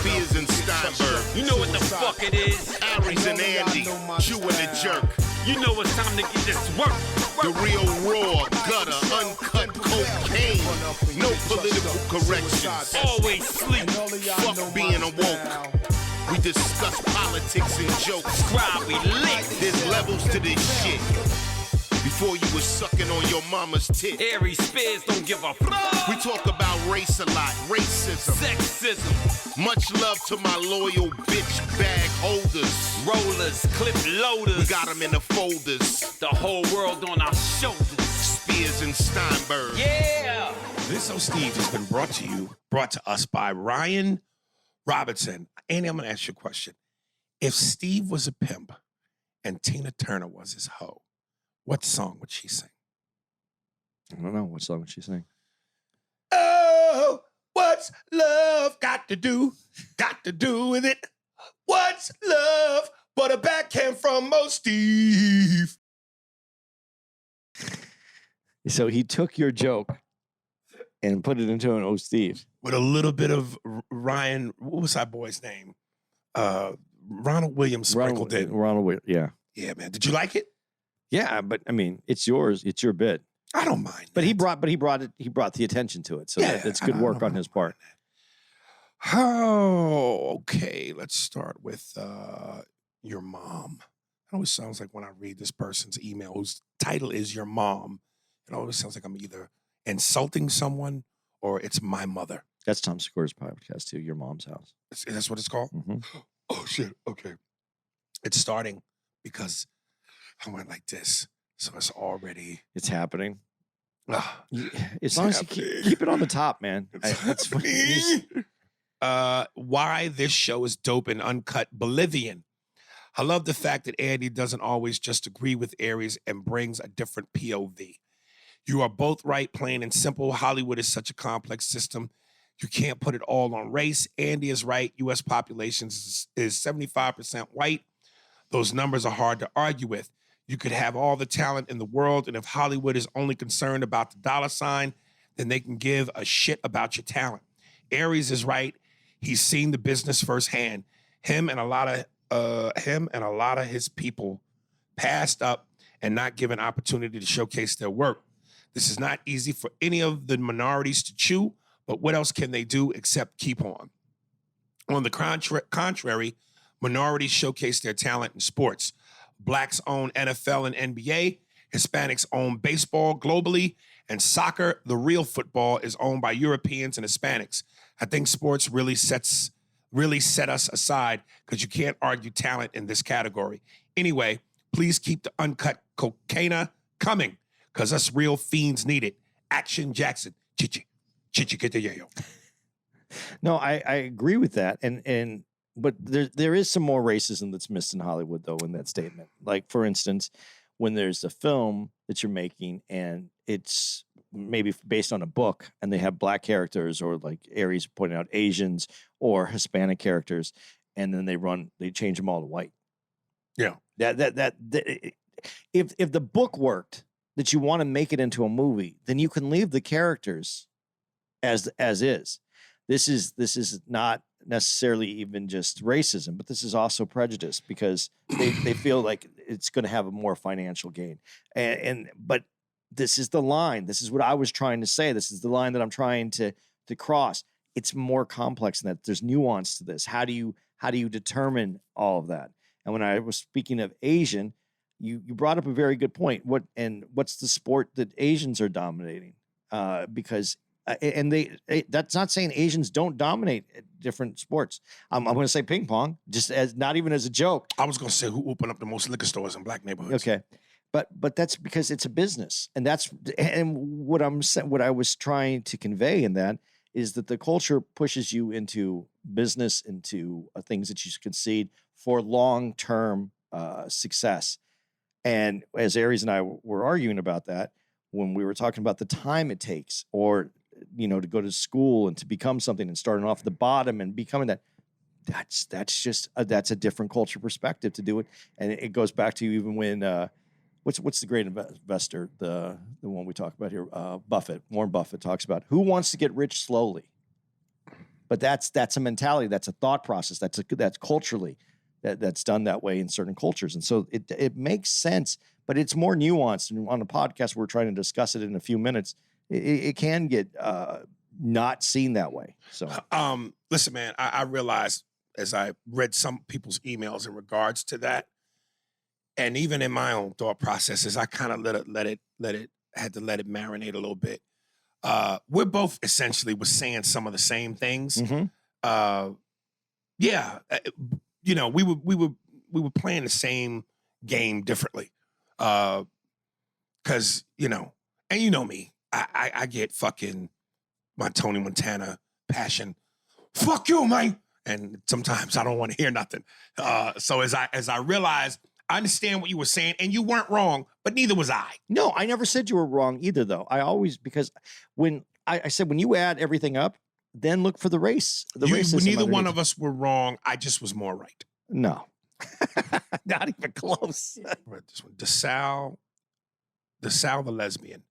Spears and Steinberg. You know what the fuck it is? Aries and Andy, Chew and the Jerk. You know it's time to get this work. The real raw, gutter, uncut cocaine. No political corrections. Always sleep. Fuck being awoke. We discuss politics and jokes. Subscribe, we lit. There's levels to this shit. Before you was sucking on your mama's tit. Aries Spears don't give a fuck. We talk about race a lot, racism. Sexism. Much love to my loyal bitch bag holders. Rollers, clip loaders. We got them in the folders. The whole world on our shoulders. Spears and Steinberg. Yeah. This So Steve has been brought to us by Ryan Robinson. Andy, I'm going to ask you a question. If Steve was a pimp and Tina Turner was his hoe, what song would she sing? I don't know. What song would she sing? Oh, what's love got to do with it? What's love but a backhand from Mo Steve? So he took your joke and put it into an Oh Steve. With a little bit of Ryan, what was that boy's name? Ronald Williams sprinkled in. Ronald Williams, yeah. Yeah, man. Did you like it? Yeah, but I mean, it's yours. It's your bit. I don't mind. But he brought the attention to it. So Yeah, that's good work on his part. Oh, okay. Let's start with your mom. It always sounds like when I read this person's email whose title is your mom, it always sounds like I'm either insulting someone or it's my mother. That's Tom Segura's podcast too, Your Mom's House. That's what it's called? Mm-hmm. Oh, shit. Okay. It's starting because I went like this. So it's already... It's happening. As long as you keep it on the top, man. That's why this show is dope and uncut Bolivian. I love the fact that Andy doesn't always just agree with Aries and brings a different POV. You are both right, plain and simple. Hollywood is such a complex system. You can't put it all on race. Andy is right. U.S. population is 75% white. Those numbers are hard to argue with. You could have all the talent in the world, and if Hollywood is only concerned about the dollar sign, then they can give a shit about your talent. Aries is right. He's seen the business firsthand. Him and a lot of his people passed up and not given opportunity to showcase their work. This is not easy for any of the minorities to chew, but what else can they do except keep on? On the contrary, minorities showcase their talent in sports. Blacks own NFL and NBA. Hispanics own baseball globally. And soccer, the real football, is owned by Europeans and Hispanics. I think sports really set us aside because you can't argue talent in this category. Anyway, please keep the uncut cocaine coming because us real fiends need it. Action Jackson. Chichi. Chichi get the yayo. No, I agree with that. But there is some more racism that's missed in Hollywood, though, in that statement. Like, for instance, when there's a film that you're making and it's maybe based on a book and they have black characters or, like Aries pointing out, Asians or Hispanic characters, and then they change them all to white. Yeah. If the book worked, that you want to make it into a movie, then you can leave the characters as is. This is not necessarily even just racism, but this is also prejudice because they feel like it's going to have a more financial gain. But this is the line. This is what I was trying to say. This is the line that I'm trying to cross. It's more complex than that. There's nuance to this. How do you determine all of that? And when I was speaking of Asian, you brought up a very good point. What's the sport that Asians are dominating? Because that's not saying Asians don't dominate different sports. I'm going to say ping pong, just as not even as a joke. I was going to say who opened up the most liquor stores in black neighborhoods. Okay, but that's because it's a business, and what I was trying to convey in that is that the culture pushes you into business, into things that you concede for long-term success. And as Aries and I were arguing about that, when we were talking about the time it takes, or to go to school and to become something and starting off at the bottom and becoming that's a different culture perspective to do it. And it goes back to even when what's the great investor, the one we talk about here, Warren Buffett talks about who wants to get rich slowly. But that's a mentality. That's a thought process. That's culturally that's done that way in certain cultures. And so it makes sense, but it's more nuanced. And on a podcast, we're trying to discuss it in a few minutes. It can get not seen that way. So, listen, man, I realized as I read some people's emails in regards to that, and even in my own thought processes, I kind of had to let it marinate a little bit. We're both essentially was saying some of the same things. mm-hmm. Yeah, you know, we were playing the same game differently. Cause you know, and you know me, I get fucking my Tony Montana passion. Fuck you, man. And sometimes I don't want to hear nothing. So as I realized, I understand what you were saying, and you weren't wrong, but neither was I. No, I never said you were wrong either, though. I always, because when I said when you add everything up, then look for the race. Racism neither one underneath. of us were wrong. I just was more right. No, not even close. Read this one. DeSal the lesbian.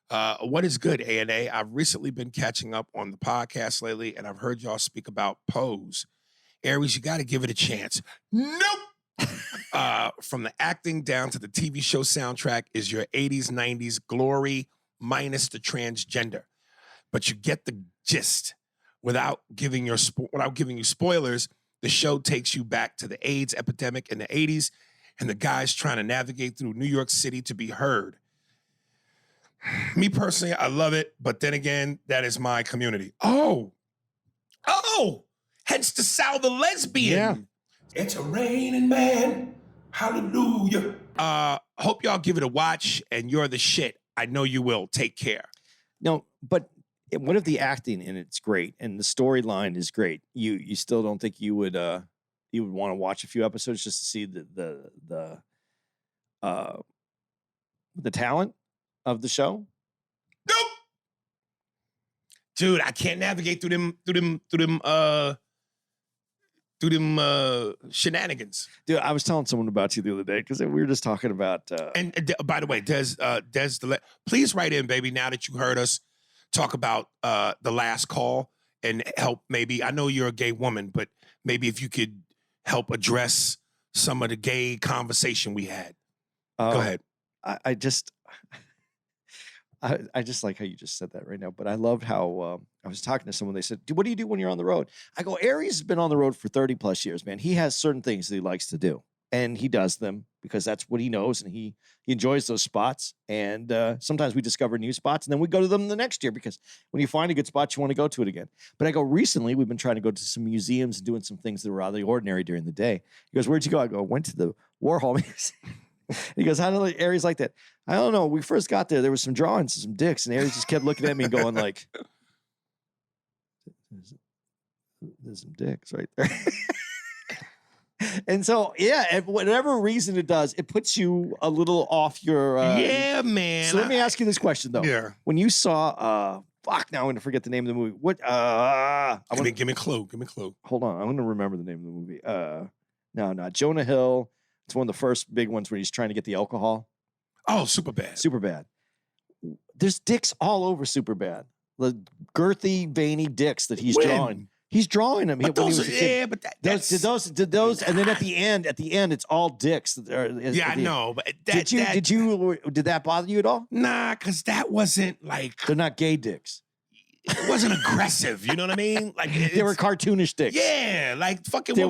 What is good, A&A? I've recently been catching up on the podcast lately, and I've heard y'all speak about Pose. Aries, you got to give it a chance. Nope. From the acting down to the TV show soundtrack is your 80s, 90s glory minus the transgender. But you get the gist. Without giving you spoilers, the show takes you back to the AIDS epidemic in the 80s and the guys trying to navigate through New York City to be heard. Me personally, I love it, but then again, that is my community. Oh, hence the Sal the lesbian. Yeah. It's a raining man. Hallelujah. Hope y'all give it a watch, and you're the shit. I know you will. Take care. No, but what if the acting in it's great and the storyline is great? You still don't think you would want to watch a few episodes just to see the talent of the show? Nope. Dude, I can't navigate through them shenanigans. Dude, I was telling someone about you the other day because we were just talking about. By the way, Des, please write in, baby. Now that you heard us talk about the last call and help, maybe I know you're a gay woman, but maybe if you could help address some of the gay conversation we had. Go ahead. I just like how you just said that right now. But I loved how I was talking to someone. They said, "What do you do when you're on the road?" I go, "Aries has been on the road for 30 plus years, man. He has certain things that he likes to do, and he does them because that's what he knows, and he enjoys those spots. And sometimes we discover new spots, and then we go to them the next year because when you find a good spot, you want to go to it again. But I go, recently, we've been trying to go to some museums and doing some things that were out of the ordinary during the day. He goes, "Where'd you go?" I go, "I went to the Warhol Museum." He goes, "How did Aries like that?" I don't know. We first got there was some drawings and some dicks, and Aries just kept looking at me and going like, there's some dicks right there. And so, yeah, and whatever reason it does, it puts you a little off your... yeah, man. So let me ask you this question, though. Yeah. When you saw... now I'm going to forget the name of the movie. What? Give me a clue. Give me a clue. Hold on. I'm going to remember the name of the movie. No, not Jonah Hill. It's one of the first big ones where he's trying to get the alcohol. Oh, Superbad. Superbad. There's dicks all over Superbad. The girthy, veiny dicks that he's drawing. He's drawing them. But those did those, and then at the end, it's all dicks. I know, but did that bother you at all? Nah, because that wasn't like they're not gay dicks. It wasn't aggressive. You know what I mean? Like they were cartoonish dicks. Yeah, like fucking what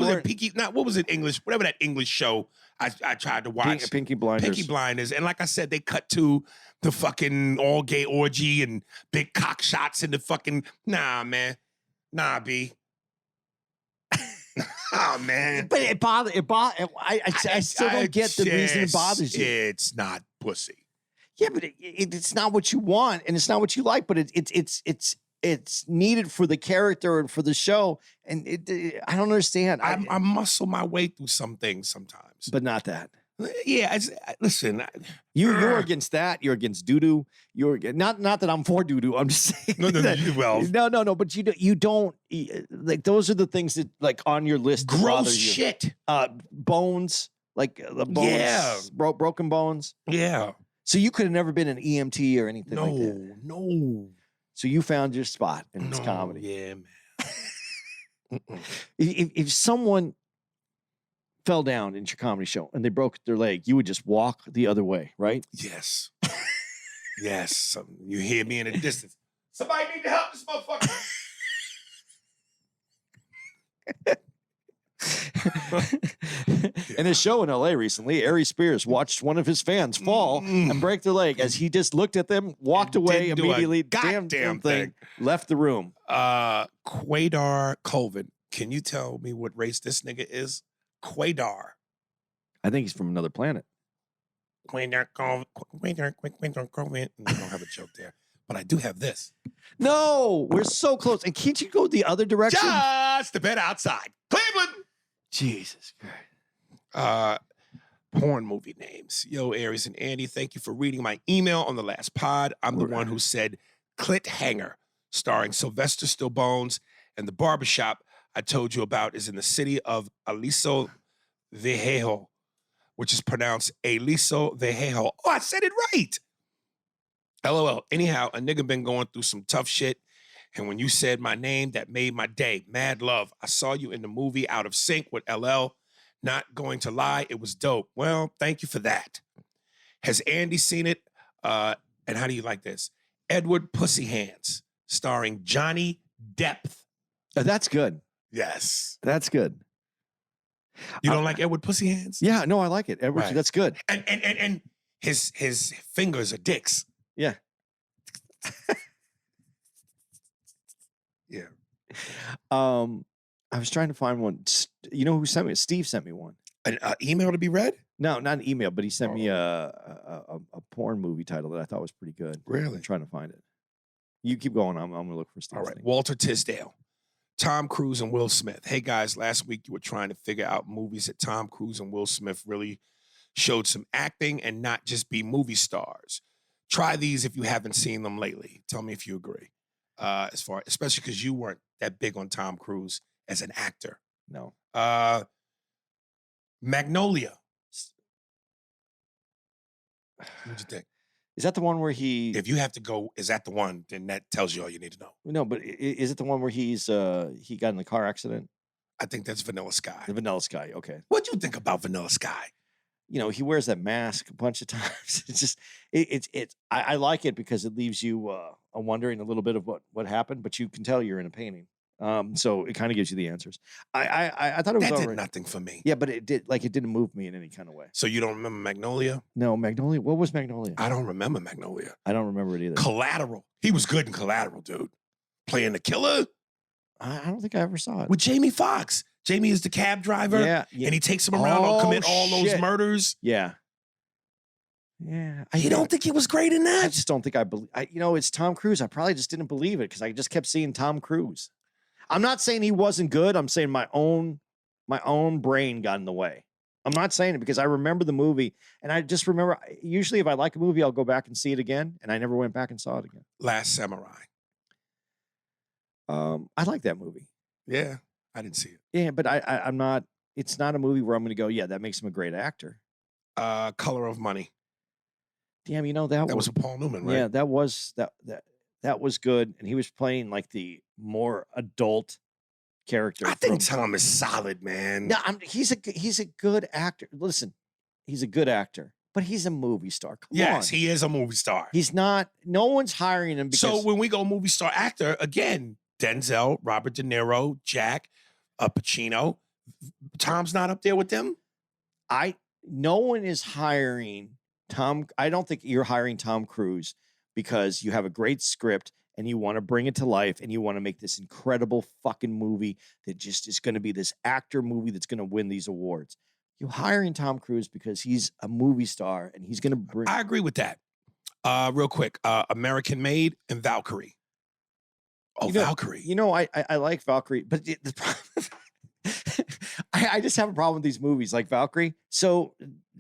was it? English, whatever that English show I tried to watch. Pinky Blinders. Pinky Blinders, and like I said, they cut to the fucking all gay orgy and big cock shots in the fucking man. Nah, B. Oh man. But it bothered. I still don't get the reason it bothers you. It's not pussy. Yeah, but it's not what you want, and it's not what you like. But it's needed for the character and for the show. And I don't understand. I muscle my way through some things sometimes, but not that. Yeah, listen. You're against that. You're against doo-doo. You're not that I'm for doo-doo. I'm just saying. No. But you don't like those are the things that like on your list. Gross shit. Bones, like the bones. Yeah, broken bones. Yeah. So you could have never been an EMT or anything like that. No. So you found your spot in this comedy. Yeah, man. If someone fell down in your comedy show and they broke their leg, you would just walk the other way, right? Yes. Yes. You hear me in the distance. Somebody need to help this motherfucker. In a show in LA recently, Aries Spears watched one of his fans fall and break their leg as he just looked at them, walked away didn't do a immediately, goddamn thing. left the room. Quaidar Colvin. Can you tell me what race this nigga is? Quaidar. I think he's from another planet. Quaidar Colvin. Quaidar Colvin. I don't have a joke there, but I do have this. No, we're so close. And can't you go the other direction? Just a bit outside. Cleveland. Jesus Christ. Porn movie names. Yo, Aries and Andy, thank you for reading my email on the last pod. I'm the one who said Clit Hanger, starring Sylvester Stallone, and the barbershop I told you about is in the city of Aliso Viejo, which is pronounced Aliso Viejo. Oh, I said it right. LOL. Anyhow, a nigga been going through some tough shit, and when you said my name, that made my day. Mad love. I saw you in the movie Out of Sync with LL. Not going to lie, it was dope. Well, thank you for that. Has Andy seen it? And how do you like this? Edward Pussy Hands, starring Johnny Depp. That's good. Yes. That's good. You don't like Edward Pussy Hands? Yeah, no, I like it. Edward, Right. That's good. And his fingers are dicks. Yeah. Yeah. I was trying to find one. You know who sent me? Steve sent me one. An email to be read? No, not an email, but he sent me a porn movie title that I thought was pretty good. Really? I'm trying to find it. You keep going. I'm going to look for Steve's All right. thing. Walter Tisdale, Tom Cruise and Will Smith. Hey, guys, last week you were trying to figure out movies that Tom Cruise and Will Smith really showed some acting and not just be movie stars. Try these if you haven't seen them lately. Tell me if you agree. Especially because you weren't that big on Tom Cruise as an actor. No. Magnolia. What'd you think? Is that the one where he... If you have to go, is that the one? Then that tells you all you need to know. No, but is it the one where he got in the car accident? I think that's Vanilla Sky. The Vanilla Sky, okay. What'd you think about Vanilla Sky? You know, he wears that mask a bunch of times. It's just, I like it because it leaves you wondering a little bit of what happened, but you can tell you're in a painting. So it kind of gives you the answers. I thought it was That all did right. nothing for me. Yeah, but it didn't move me in any kind of way. So you don't remember Magnolia? No, Magnolia. What was Magnolia? I don't remember Magnolia. I don't remember it either. Collateral. He was good in Collateral, dude. Playing the killer I don't think I ever saw it. with Jamie Foxx. Jamie is the cab driver. Yeah. And he takes him around to commit all those shit. murders. Yeah. Yeah. You don't think he was great in I that? just don't think I believe. It's Tom Cruise. I probably just didn't believe it because I just kept seeing Tom Cruise. I'm not saying he wasn't good. I'm saying my own brain got in the way. I'm not saying it because I remember the movie, and I just remember. Usually, if I like a movie, I'll go back and see it again, and I never went back and saw it again. Last Samurai. I like that movie. Yeah, I didn't see it. Yeah, but I'm not. It's not a movie where I'm going to go. Yeah, that makes him a great actor. Color of Money. Damn, That was a Paul Newman, right? Yeah, that was good, and he was playing like the more adult character. I think Tom is solid, man. No, he's a good actor. Listen, he's a good actor, but he's a movie star. Come on. Yes, he is a movie star. He's not. No one's hiring him because. So when we go movie star actor, again, Denzel, Robert De Niro, Jack, Pacino, Tom's not up there with them? No one is hiring Tom. I don't think you're hiring Tom Cruise because you have a great script and you want to bring it to life and you want to make this incredible fucking movie that just is going to be this actor movie that's going to win these awards. You're hiring Tom Cruise because he's a movie star and he's going to bring. I agree with that. Real quick, American Made and Valkyrie. Oh, Valkyrie. I like Valkyrie, but the problem, I just have a problem with these movies like Valkyrie. So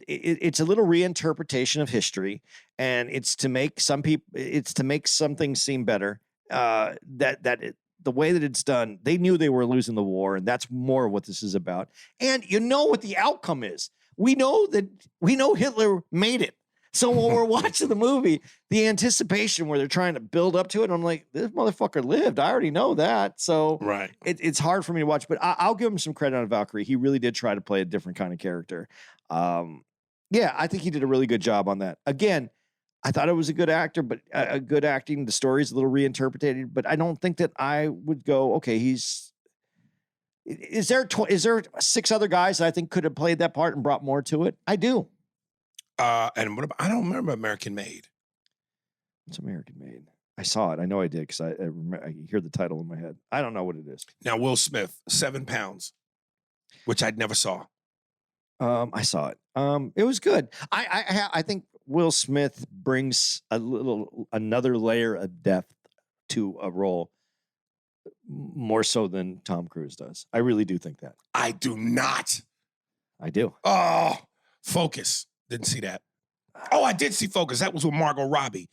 it's a little reinterpretation of history, and it's to make some things seem better. The way that it's done, they knew they were losing the war, and that's more what this is about. And you know what the outcome is. We know Hitler made it. So when we're watching the movie, the anticipation where they're trying to build up to it, I'm like, this motherfucker lived. I already know that. So Right. it's hard for me to watch, but I'll give him some credit on Valkyrie. He really did try to play a different kind of character. Yeah, I think he did a really good job on that. Again, I thought it was a good actor, but a good acting. The story's a little reinterpreted, but I don't think that I would go, okay, is there 6 other guys that I think could have played that part and brought more to it? I do. And what about, I don't remember American Made. What's American Made? I saw it. I know I did because I hear the title in my head. I don't know what it is. Now, Will Smith, 7 pounds, which I'd never saw. I saw it. It was good. I think Will Smith brings another layer of depth to a role more so than Tom Cruise does. I really do think that. I do not. I do. Oh, Focus. Didn't see that. Oh, I did see Focus. That was with Margot Robbie.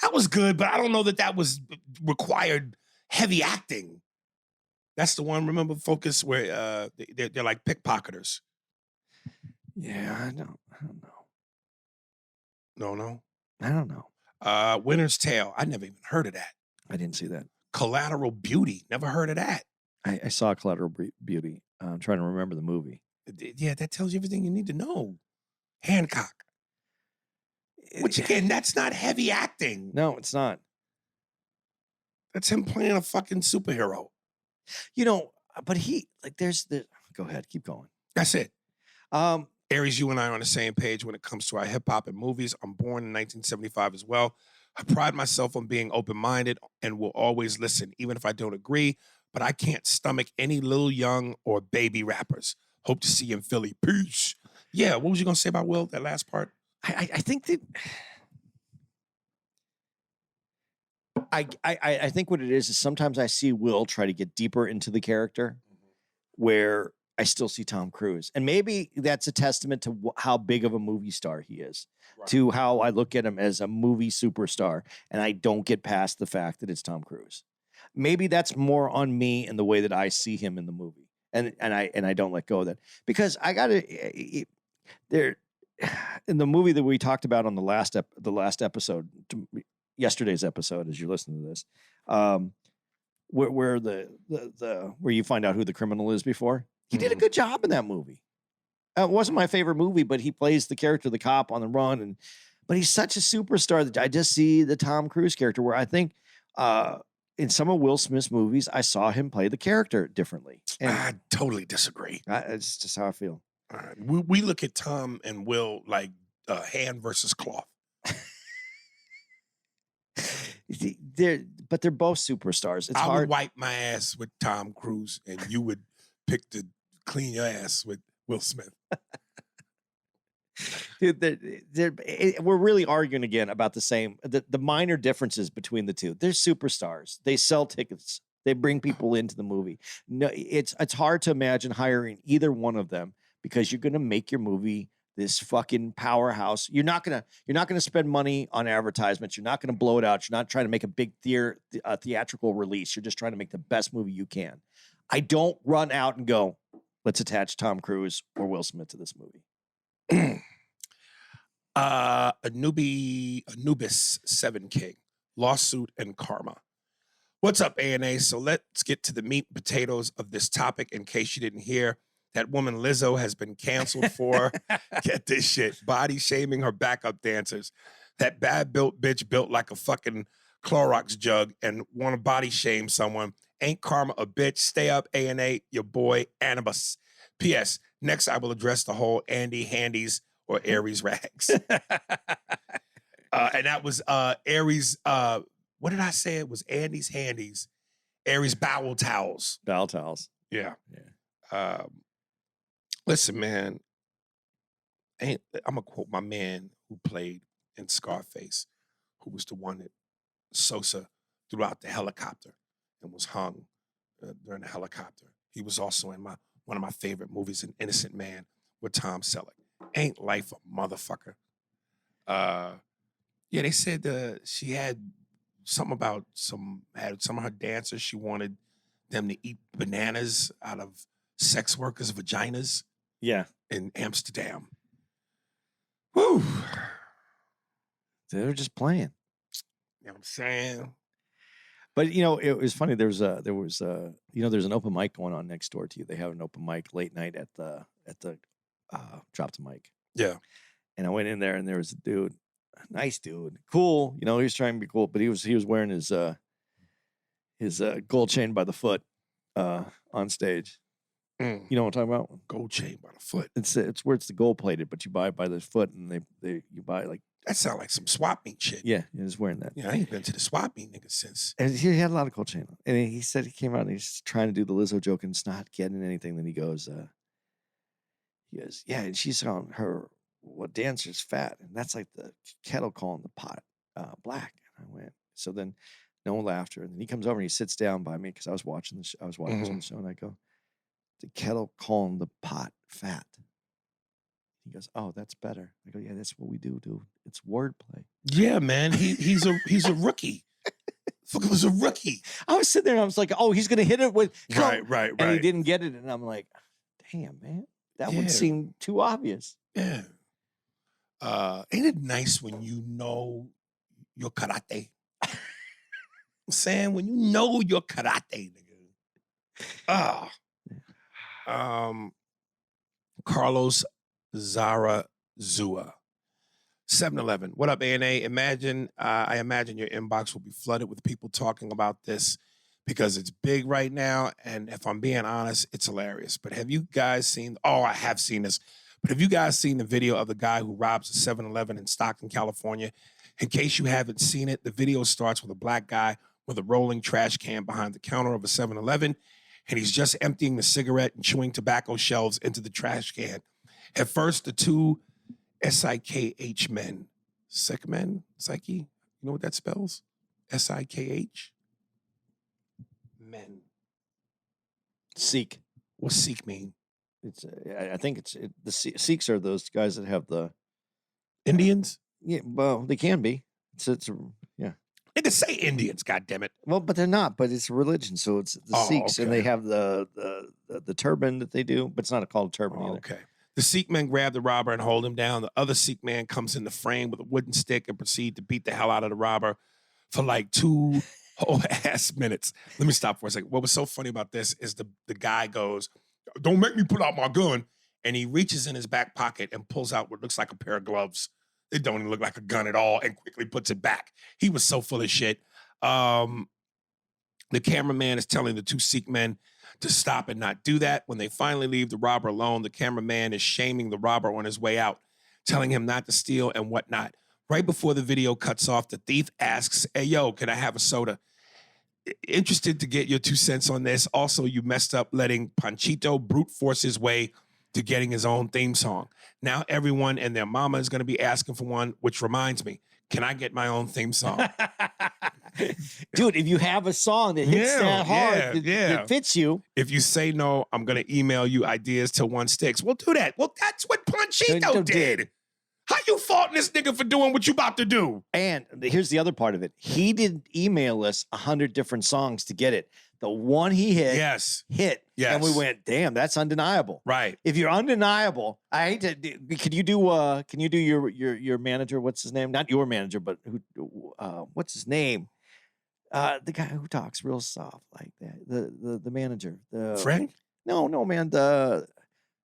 That was good, but I don't know that was required heavy acting. That's the one, remember Focus, where they're like pickpocketers. Yeah, I don't know. No. I don't know. Winter's Tale. I never even heard of that. I didn't see that. Collateral Beauty. Never heard of that. I saw Collateral Beauty. I'm trying to remember the movie. Yeah, that tells you everything you need to know. Hancock. Which again, that's not heavy acting. No, it's not. That's him playing a fucking superhero. You know, but there's the. Go ahead, keep going. That's it. Aries, you and I are on the same page when it comes to our hip hop and movies. I'm born in 1975 as well. I pride myself on being open-minded and will always listen, even if I don't agree. But I can't stomach any Lil Young or Baby rappers. Hope to see you in Philly. Peace. Yeah, what was you gonna say about Will? That last part. I think that. I think what it is sometimes I see Will try to get deeper into the character, where I still see Tom Cruise, and maybe that's a testament to how big of a movie star he is, right, to how I look at him as a movie superstar, and I don't get past the fact that it's Tom Cruise. Maybe that's more on me and the way that I see him in the movie, and I don't let go of that because I gotta there in the movie that we talked about on the last episode, yesterday's episode, as you're listening to this, where where you find out who the criminal is before. He did a good job in that movie. It wasn't my favorite movie, but he plays the character, the cop on the run, but he's such a superstar that I just see the Tom Cruise character where I think in some of Will Smith's movies, I saw him play the character differently. And I totally disagree. It's just how I feel. All right. We look at Tom and Will like hand versus cloth. But they're both superstars. It's I hard. would wipe my ass with Tom Cruise, and you would pick to clean your ass with Will Smith. Dude, we're really arguing again about the minor differences between the two. They're superstars. They sell tickets. They bring people into the movie. No, it's hard to imagine hiring either one of them because you're going to make your movie this fucking powerhouse. You're not gonna spend money on advertisements. You're not gonna blow it out. You're not trying to make a big theatrical release. You're just trying to make the best movie you can. I don't run out and go, let's attach Tom Cruise or Will Smith to this movie. Anubis 7 King, lawsuit and karma. What's up, A&A? So let's get to the meat and potatoes of this topic in case you didn't hear. That woman Lizzo has been canceled for, get this shit, body shaming her backup dancers. That bad built bitch built like a fucking Clorox jug and want to body shame someone. Ain't karma a bitch? Stay up, A&A, your boy Anubis. P.S. Next, I will address the whole Andy Handies or Aries rags. And that was Aries, what did I say? It was Andy's Handies, Aries bowel towels. Bowel towels. Yeah. Listen, man, I'm going to quote my man who played in Scarface, who was the one that Sosa threw out the helicopter and was hung during the helicopter. He was also in one of my favorite movies, An Innocent Man, with Tom Selleck. Ain't life a motherfucker? Yeah, they said she had something about some of her dancers. She wanted them to eat bananas out of sex workers' vaginas. Yeah. In Amsterdam. Woo. They're just playing. You know what I'm saying? But it was funny. There's an open mic going on next door to you. They have an open mic late night at the Drop the Mic. Yeah. And I went in there and there was a dude, a nice dude, cool. He was trying to be cool, but he was wearing his gold chain by the foot on stage. Mm. You know what I'm talking about? Gold chain by the foot. It's where it's the gold plated, but you buy it by the foot, and you buy like. That sounds like some swap meet shit. Yeah, he was wearing that. Yeah, I ain't been to the swap meet nigga since. And he had a lot of gold chain on. And he said he came out and he's trying to do the Lizzo joke and it's not getting anything. Then he goes, yeah, and she's on her dancer's fat, and that's like the kettle calling the pot black. And I went, so then no one laughed her, and then he comes over and he sits down by me because I was watching the show, and I go, the kettle calling the pot fat. He goes, oh, that's better. I go, yeah, that's what we do, dude. It's wordplay. Yeah, man. He's a rookie. Fuck, was a rookie. I was sitting there and I was like, oh, he's gonna hit it with right. And he didn't get it, and I'm like, damn, man, that would seem too obvious. Yeah. Ain't it nice when you know your karate? I'm saying when you know your karate, nigga. Carlos Zara Zua. 7-Eleven. What up, ANA? I imagine your inbox will be flooded with people talking about this because it's big right now. And if I'm being honest, it's hilarious. But have you guys seen, I have seen this, but have you guys seen the video of the guy who robs a 7-Eleven in Stockton, California? In case you haven't seen it, the video starts with a black guy with a rolling trash can behind the counter of a 7-Eleven, and he's just emptying the cigarette and chewing tobacco shells into the trash can. At first, the two SIKH men, psyche, you know what that spells? SIKH? Men. Sikh. What's Sikh mean? It's I think the Sikhs are those guys that have the Indians? Yeah, well, they can be. It's yeah. They could say Indians, goddammit. Well, but they're not. But it's a religion, so it's the Sikhs, and they have the turban that they do, but it's not called a turban either. Okay. The Sikh men grab the robber and hold him down. The other Sikh man comes in the frame with a wooden stick and proceed to beat the hell out of the robber for like 2 whole ass minutes. Let me stop for a second. What was so funny about this is the guy goes, "Don't make me pull out my gun," and he reaches in his back pocket and pulls out what looks like a pair of gloves. It don't even look like a gun at all, and quickly puts it back. He was so full of shit. The cameraman is telling the two Sikh men to stop and not do that. When they finally leave the robber alone, the cameraman is shaming the robber on his way out, telling him not to steal and whatnot. Right before the video cuts off, the thief asks, "Hey, yo, can I have a soda?" Interested to get your 2 cents on this. Also, you messed up letting Panchito brute force his way to getting his own theme song. Now everyone and their mama is going to be asking for one, which reminds me, can I get my own theme song? Dude, if you have a song that hits that hard, that fits you. If you say no, I'm going to email you ideas till one sticks. We'll do that. Well, that's what Panchito did. How you faulting this nigga for doing what you about to do? And here's the other part of it. He didn't email us 100 different songs to get it. The one he hit, hit. Yes. And we went, damn, that's undeniable. Right. If you're undeniable, I hate to. Can you do your manager? What's his name? Not your manager, but who? What's his name? The guy who talks real soft like that. The manager. Frank? No, man.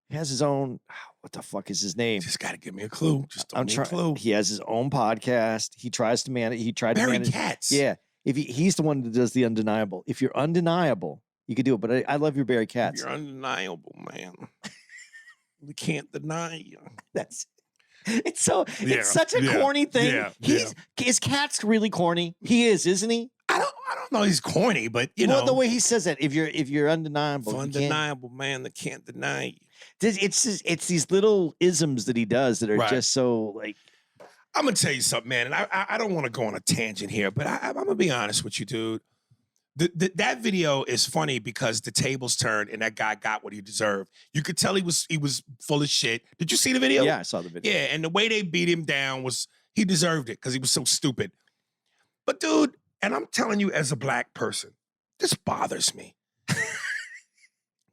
He has his own. What the fuck is his name? Just gotta give me a clue. Just don't give me a clue. He has his own podcast. He tries to manage. He tried Barry to manage. Katz. Yeah. If he's the one that does the undeniable. If you're undeniable, you could do it. But I love your Barry Katz. You're undeniable, man. We can't deny you. It's such a corny thing. Is Katz really corny? He is, isn't he? I don't know. He's corny, but you know the way he says it. If you're undeniable, undeniable, man, that can't deny you. It's these little isms that he does that are just so like. I'm gonna tell you something, man, and I don't want to go on a tangent here, but I'm gonna be honest with you, dude. That video is funny because the tables turned and that guy got what he deserved. You could tell he was full of shit. Did you see the video? Yeah, I saw the video. Yeah, and the way they beat him down was he deserved it because he was so stupid. But dude, and I'm telling you as a black person, this bothers me.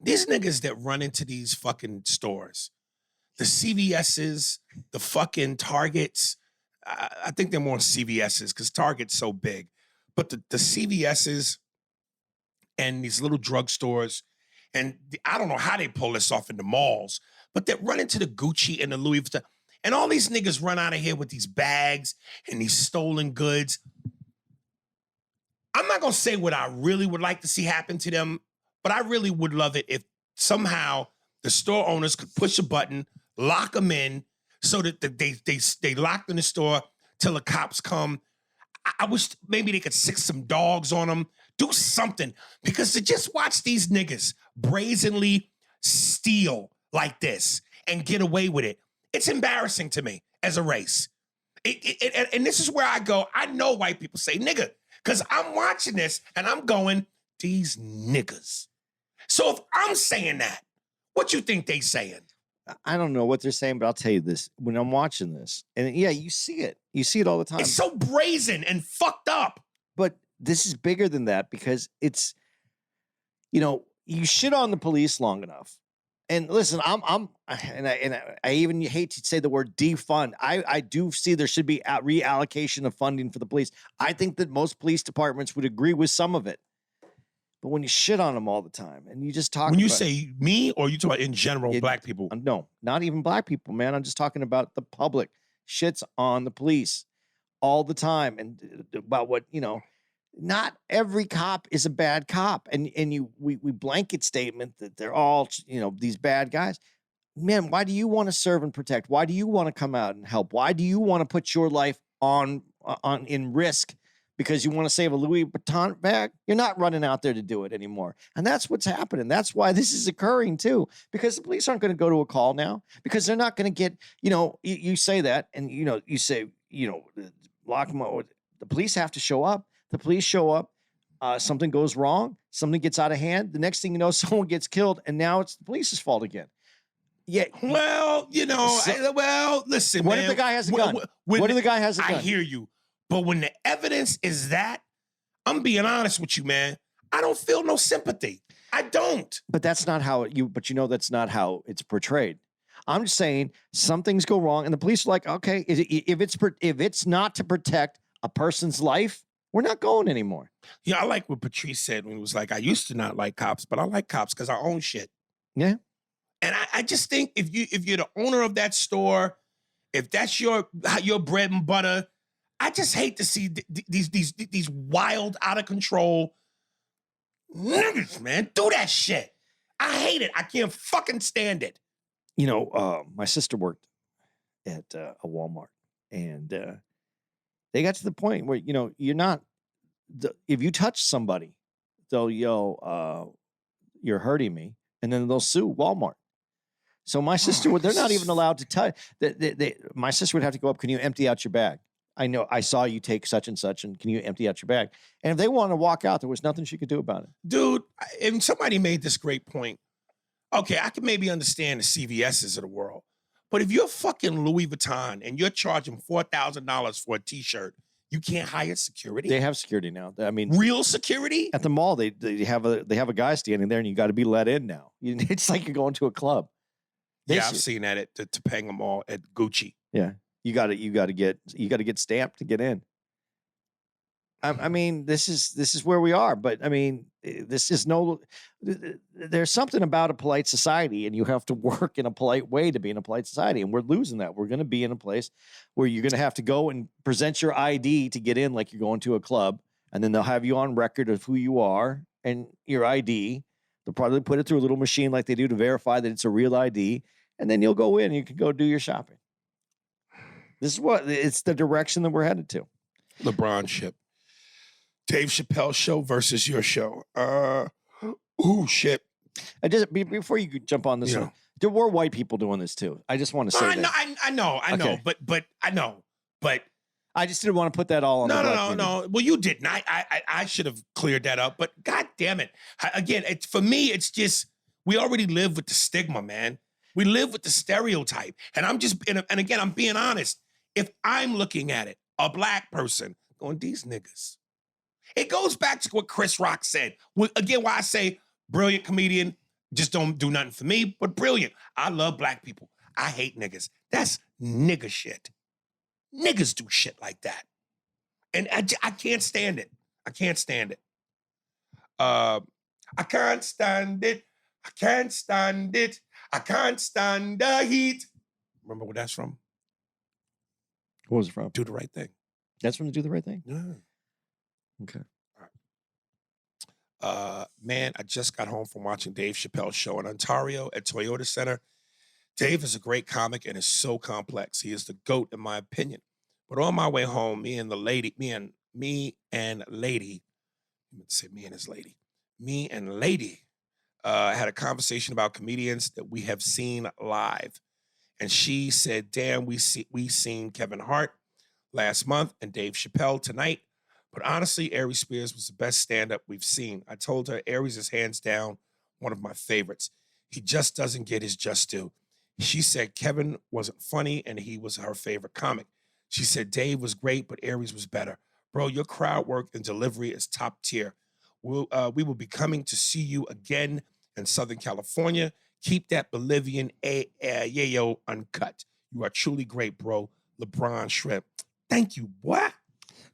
These niggas that run into these fucking stores, the CVS's, the fucking Targets, I think they're more on CVS's because Target's so big. But the CVS's and these little drugstores, and I don't know how they pull this off in the malls, but they run into the Gucci and the Louis Vuitton. And all these niggas run out of here with these bags and these stolen goods. I'm not going to say what I really would like to see happen to them, but I really would love it if somehow the store owners could push a button, lock them in, so that they locked in the store till the cops come. I wish maybe they could sick some dogs on them, do something, because to just watch these niggas brazenly steal like this and get away with it, it's embarrassing to me as a race. And this is where I go, I know white people say nigga, because I'm watching this and I'm going, these niggas. So if I'm saying that, what you think they saying? I don't know what they're saying, but I'll tell you this. When I'm watching this, and yeah, you see it. You see it all the time. It's so brazen and fucked up. But this is bigger than that because it's, you shit on the police long enough. And listen, I even hate to say the word defund. I do see there should be a reallocation of funding for the police. I think that most police departments would agree with some of it. But when you shit on them all the time and you just talk when you say me or you talk about in general black people? No, not even black people, man. I'm just talking about the public shits on the police all the time and about what, not every cop is a bad cop. And we blanket statement that they're all, these bad guys. Man, why do you want to serve and protect? Why do you want to come out and help? Why do you want to put your life on in risk? Because you want to save a Louis Vuitton bag? You're not running out there to do it anymore. And that's what's happening. That's why this is occurring too. Because the police aren't going to go to a call now. Because they're not going to get, you say that and, you say, lock them up. The police have to show up. The police show up. Something goes wrong. Something gets out of hand. The next thing you know, someone gets killed. And now it's the police's fault again. Yeah. Well, listen, what man. if the guy has a gun? What if the guy has a gun? I hear you. But when the evidence is that, I'm being honest with you, man. I don't feel no sympathy. I don't. But that's not how that's not how it's portrayed. I'm just saying some things go wrong and the police are like, okay, if it's not to protect a person's life, we're not going anymore. Yeah, I like what Patrice said when it was like, I used to not like cops, but I like cops because I own shit. Yeah. And I just think if you're the owner of that store, if that's your bread and butter, I just hate to see these wild, out of control niggas, man. Do that shit. I hate it. I can't fucking stand it. My sister worked at a Walmart, and they got to the point where you're not. If you touch somebody, they'll yell, "You're hurting me," and then they'll sue Walmart. So my sister they're not even allowed to touch. My sister would have to go up. Can you empty out your bag? I know I saw you take such and such, and can you empty out your bag? And if they want to walk out, there was nothing she could do about it. Dude, and somebody made this great point. Okay, I can maybe understand the CVS's of the world, but if you're fucking Louis Vuitton and you're charging $4,000 for a T-shirt, you can't hire security. They have security now. I mean, real security at the mall. They have a guy standing there, and you got to be let in now. It's like you're going to a club. I've seen that at the Topanga Mall at Gucci. Yeah. You got to get stamped to get in. I mean, this is where we are, but I mean, there's something about a polite society, and you have to work in a polite way to be in a polite society, and we're losing that. We're going to be in a place where you're going to have to go and present your ID to get in, like you're going to a club, and then they'll have you on record of who you are and your ID. They'll probably put it through a little machine like they do to verify that it's a real ID, and then you'll go in and you can go do your shopping. It's the direction that we're headed to. LeBron ship. Dave Chappelle show versus your show. Shit. Before you jump on this one, there were white people doing this too. I just want to say that. I know, Okay. but I just didn't want to put that all on. No. Well, you didn't. I should have cleared that up. But God damn it! Again, for me, it's just we already live with the stigma, man. We live with the stereotype, and and again, I'm being honest. If I'm looking at it, a black person going, these niggas. It goes back to what Chris Rock said. Again, why I say brilliant comedian, just don't do nothing for me, but brilliant. I love black people. I hate niggas. That's nigga shit. niggas do shit like that. And I can't stand it. I can't stand it. I can't stand it. I can't stand it. I can't stand the heat. Remember where that's from? What was it from? Do the Right Thing. That's from Do the Right Thing? Yeah. Okay. Man, I just got home from watching Dave Chappelle's show in Ontario at Toyota Center. Dave is a great comic and is so complex. He is the GOAT in my opinion. But on my way home, me and lady, had a conversation about comedians that we have seen live. And she said, damn, we seen Kevin Hart last month and Dave Chappelle tonight. But honestly, Aries Spears was the best stand-up we've seen. I told her Aries is hands down one of my favorites. He just doesn't get his just due. She said Kevin wasn't funny and he was her favorite comic. She said Dave was great, but Aries was better. Bro, your crowd work and delivery is top tier. We will be coming to see you again in Southern California. Keep that Bolivian yayo uncut. You are truly great, bro. LeBron Shrimp. Thank you, boy.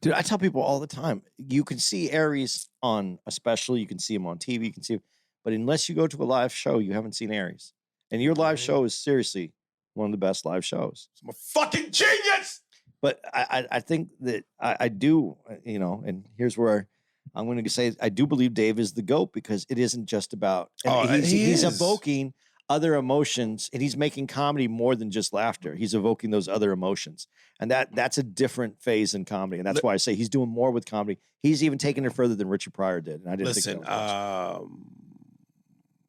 Dude, I tell people all the time, you can see Aries on a special, you can see him on TV, you can see him, but unless you go to a live show, you haven't seen Aries. And your live show is seriously one of the best live shows. I'm a fucking genius. But I think that I do, and here's where I'm going to say I do believe Dave is the GOAT because it isn't just about, he's evoking other emotions and he's making comedy more than just laughter. He's evoking those other emotions. And that's a different phase in comedy. And that's why I say he's doing more with comedy. He's even taking it further than Richard Pryor did. And I didn't think that was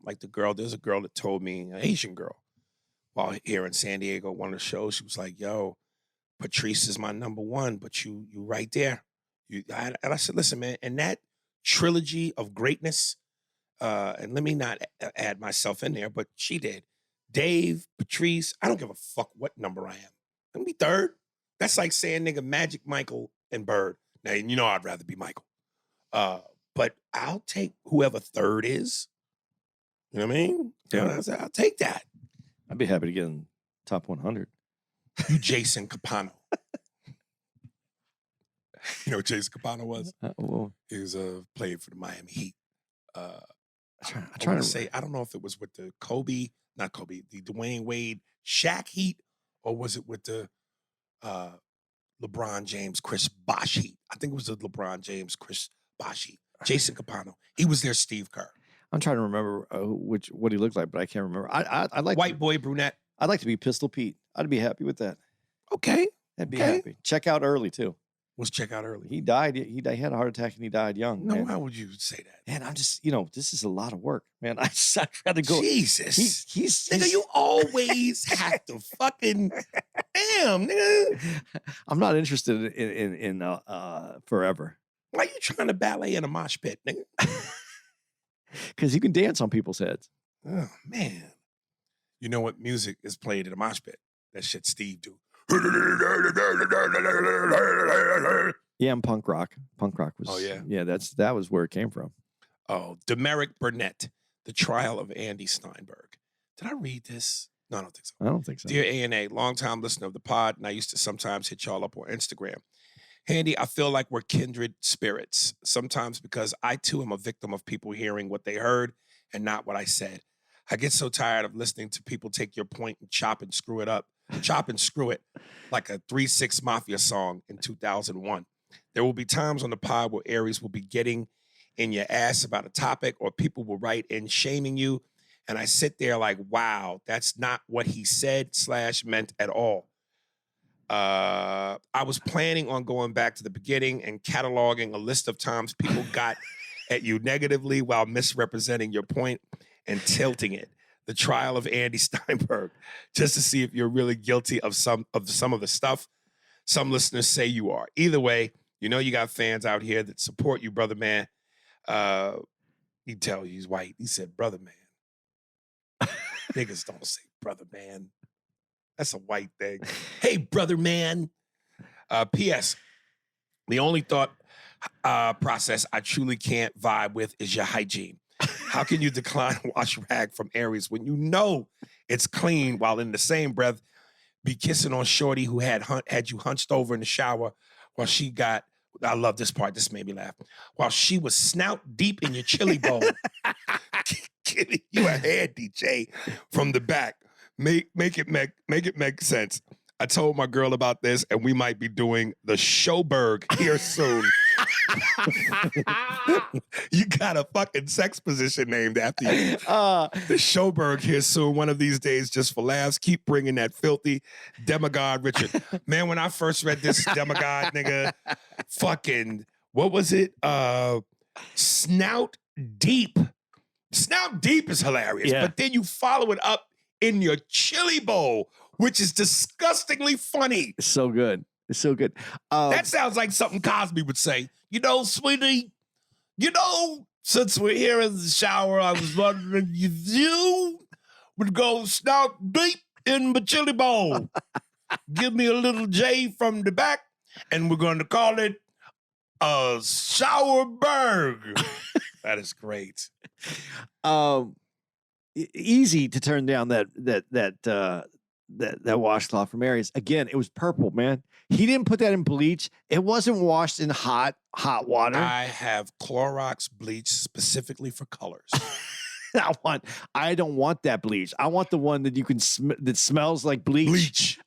like there's a girl that told me, an Asian girl, while here in San Diego, one of the shows, she was like, yo, Patrice is my number one, but you right there. And I said, listen, man, and that trilogy of greatness, and let me not add myself in there, but she did. Dave, Patrice, I don't give a fuck what number I am. Let me be third. That's like saying, nigga, Magic, Michael, and Bird. Now, you know I'd rather be Michael. But I'll take whoever third is. You know what I mean? Yeah. I said, I'll take that. I'd be happy to get in top 100. You Jason Capano. You know what Jason Capano was? He was played for the Miami Heat. I don't know if it was with the the Dwayne Wade Shaq Heat, or was it with the LeBron James Chris Bosh Heat? I think it was the LeBron James Chris Bosh Heat. Jason Capano. He was their Steve Kerr. I'm trying to remember what he looked like, but I can't remember. I like white boy brunette. I'd like to be Pistol Pete. I'd be happy with that. Okay. I'd be happy. Check out early too. Let's check out early. He died. He had a heart attack and he died young. No, man. how would you say that? Man, I'm just, this is a lot of work, man. I try to go. Jesus. He's nigga, you always have to fucking, damn, nigga. I'm not interested in forever. Why you trying to ballet in a mosh pit, nigga? Because you can dance on people's heads. Oh, man. You know what music is played in a mosh pit? That shit Steve do. Yeah, and punk rock. Punk rock was. Oh yeah, yeah. That was where it came from. Oh, Demeric Burnett, The Trial of Andy Steinberg. Did I read this? No, I don't think so. I don't think so. Dear A&A, longtime listener of the pod, and I used to sometimes hit y'all up on Instagram. Andy, I feel like we're kindred spirits. Sometimes because I too am a victim of people hearing what they heard and not what I said. I get so tired of listening to people take your point and chop and screw it up. Chop and screw it like a 3-6 Mafia song in 2001. There will be times on the pod where Aries will be getting in your ass about a topic or people will write in shaming you. And I sit there like, wow, that's not what he said / meant at all. I was planning on going back to the beginning and cataloging a list of times people got at you negatively while misrepresenting your point and tilting it. The Trial of Andy Steinberg, just to see if you're really guilty of some of the stuff some listeners say you are. Either way, you know you got fans out here that support you, brother man. He tell you he's white. He said, brother man. Niggas don't say brother man. That's a white thing. Hey, brother man. P.S. The only thought process I truly can't vibe with is your hygiene. How can you decline a wash rag from Aries when you know it's clean while in the same breath be kissing on Shorty who had you hunched over in the shower while she got, I love this part, this made me laugh, while she was snout deep in your chili bowl, giving you a head DJ from the back. Make it make sense. I told my girl about this, and we might be doing the Showberg here soon. You got a fucking sex position named after you. The Showberg here soon, one of these days, just for laughs. Keep bringing that filthy demigod, Richard. Man, when I first read this demigod, nigga, fucking, what was it? Snout deep. Snout deep is hilarious, but then you follow it up in your chili bowl, which is disgustingly funny. It's so good. It's so good. That sounds like something Cosby would say. You know, sweetie, since we're here in the shower, I was wondering if you would go snout deep in my chili bowl. Give me a little J from the back, and we're going to call it a Showerberg. That is great. Easy to turn down that washcloth from Aries. Again, it was purple, man. He didn't put that in bleach. It wasn't washed in hot water. I have Clorox bleach specifically for colors. I don't want that bleach. I want the one that you can that smells like bleach.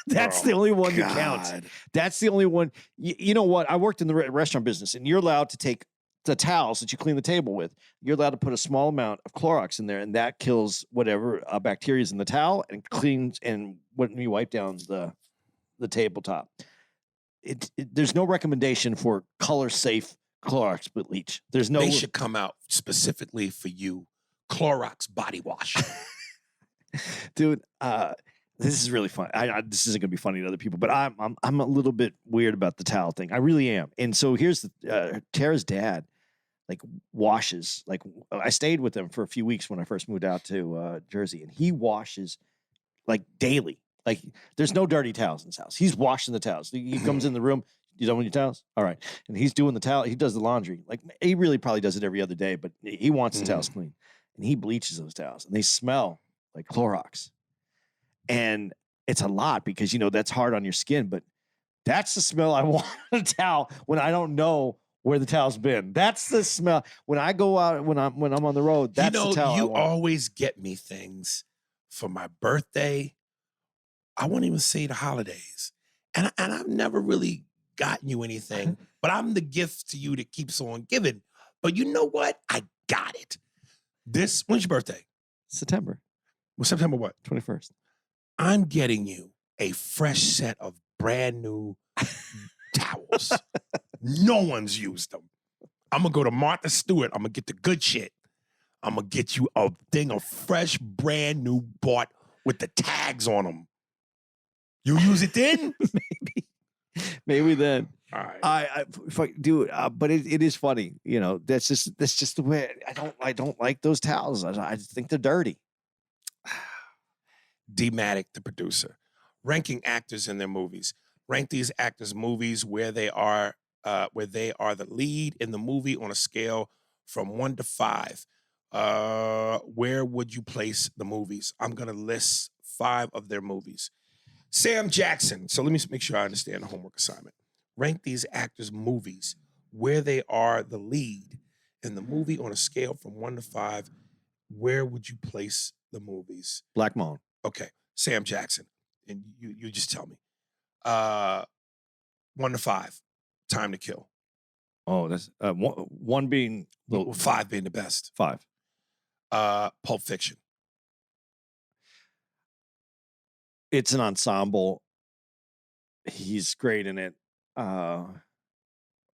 That's the only one that counts. That's the only one. You know what? I worked in the restaurant business, and you're allowed to take the towels that you clean the table with. You're allowed to put a small amount of Clorox in there, and that kills whatever bacteria is in the towel and cleans. And when you wipe down the tabletop, there's no recommendation for color safe Clorox bleach. There's no. They should come out specifically for you, Clorox body wash. Dude, this is really fun. This isn't gonna be funny to other people, but I'm a little bit weird about the towel thing. I really am. And so here's Tara's dad, like, washes. Like, I stayed with him for a few weeks when I first moved out to Jersey, and he washes like daily. Like, there's no dirty towels in his house. He's washing the towels. He comes in the room. You done with your towels? All right. And he's doing the towel. He does the laundry. Like, he really probably does it every other day, but he wants the towels clean. And he bleaches those towels, and they smell like Clorox. And it's a lot because, that's hard on your skin, but that's the smell I want on a towel when I don't know where the towel's been. That's the smell. When I go out, when I'm on the road, that's the towel you I want. always get me things for my birthday. I won't even say the holidays. And I've never really gotten you anything, but I'm the gift to you that keeps on giving. But you know what? I got it. When's your birthday? September. Well, September what? 21st. I'm getting you a fresh set of brand new towels. No one's used them. I'm going to go to Martha Stewart. I'm going to get the good shit. I'm going to get you a thing of fresh, brand new bought with the tags on them. You use it then? Maybe then. All right. I do it, but it is funny. That's just the way. I don't like those towels. I think they're dirty. D-Matic, the producer, ranking actors in their movies. Rank these actors' movies where they are the lead in the movie on a scale from 1 to 5. Where would you place the movies? I'm going to list 5 of their movies. Sam Jackson. So let me make sure I understand the homework assignment. Rank these actors' movies where they are the lead in the movie on a scale from 1 to 5. Where would you place the movies? Black Moan. Okay, Sam Jackson, and you just tell me. 1 to 5, Time to Kill. Oh, that's one being 5 being the best. 5. Pulp Fiction. It's an ensemble. He's great in it, but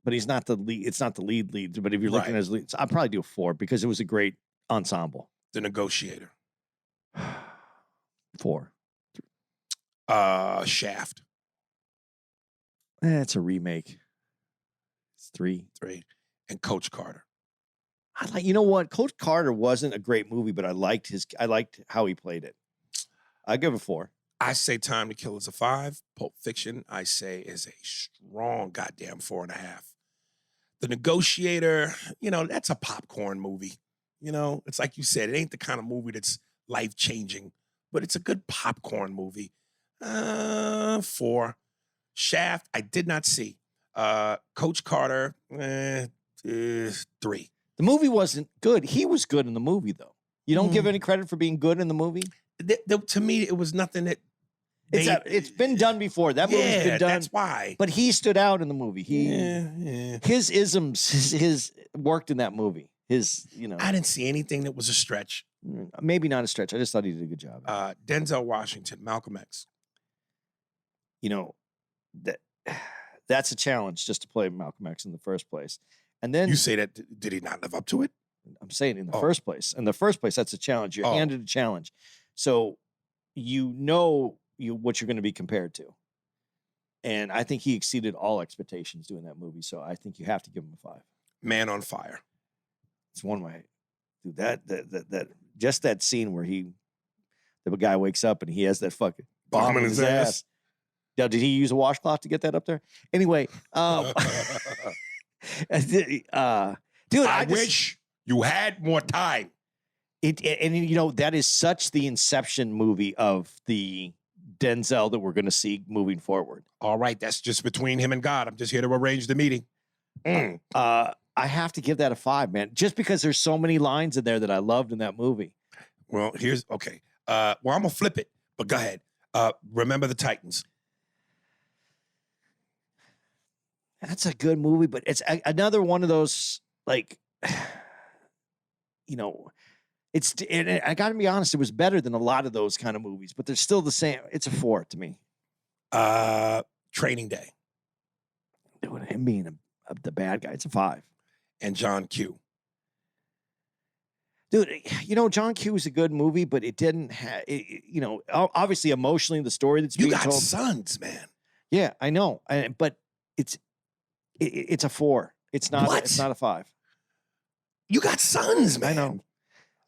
he's not the lead. It's not the lead. But if you're looking as lead, I'd probably do a 4 because it was a great ensemble. The Negotiator. 4. Shaft. It's a remake. It's 3. 3. And Coach Carter. You know what? Coach Carter wasn't a great movie, but I liked how he played it. I give it 4. I say Time to Kill is a 5. Pulp Fiction, I say, is a strong goddamn 4.5. The Negotiator, that's a popcorn movie. It's like you said, it ain't the kind of movie that's life-changing, but it's a good popcorn movie. 4. Shaft, I did not see. Coach Carter, 3. The movie wasn't good. He was good in the movie, though. You don't give any credit for being good in the movie? To me, it was nothing that. It's been done before. That movie's been done. That's why. But he stood out in the movie. His isms, his worked in that movie. I didn't see anything that was a stretch. Maybe not a stretch. I just thought he did a good job. Denzel Washington, Malcolm X. That's a challenge just to play Malcolm X in the first place. And then You say that, did he not live up to it? I'm saying in the first place. In the first place, that's a challenge. You're handed a challenge. So what you're going to be compared to. And I think he exceeded all expectations doing that movie. So I think you have to give him a 5. Man on Fire. It's one way. Dude, that just that scene where the guy wakes up and he has that fucking bomb in his ass. Now, did he use a washcloth to get that up there? Anyway, dude, I wish you had more time. That is such the inception movie of the Denzel that we're going to see moving forward. All right, that's just between him and God. I'm just here to arrange the meeting. I have to give that a 5, man, just because there's so many lines in there that I loved in that movie. Well, okay. I'm gonna flip it, but go ahead. Remember the Titans. That's a good movie, but it's another one of those, like, I got to be honest, it was better than a lot of those kind of movies, but they're still the same. It's a 4 to me. Training Day. Dude, him being the bad guy, it's a 5. And John Q. Dude, John Q is a good movie, but it didn't have, obviously emotionally the story that's being told. You got sons, man. Yeah, I know, but it's a 4. It's not. What? It's not a 5. You got sons, man.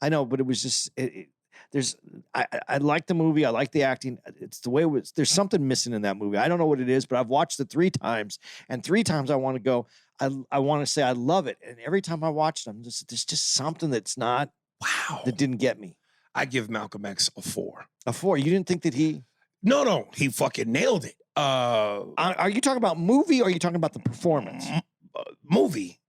I know, but it was just. I like the movie. I like the acting. It's the way it was. There's something missing in that movie. I don't know what it is, but I've watched it 3 times, and 3 times I want to go. I want to say I love it, and every time I watch it, there's just something that's not. Wow. That didn't get me. I give Malcolm X a 4. A 4. You didn't think that he? No, he fucking nailed it. Are you talking about movie or are you talking about the performance? Movie.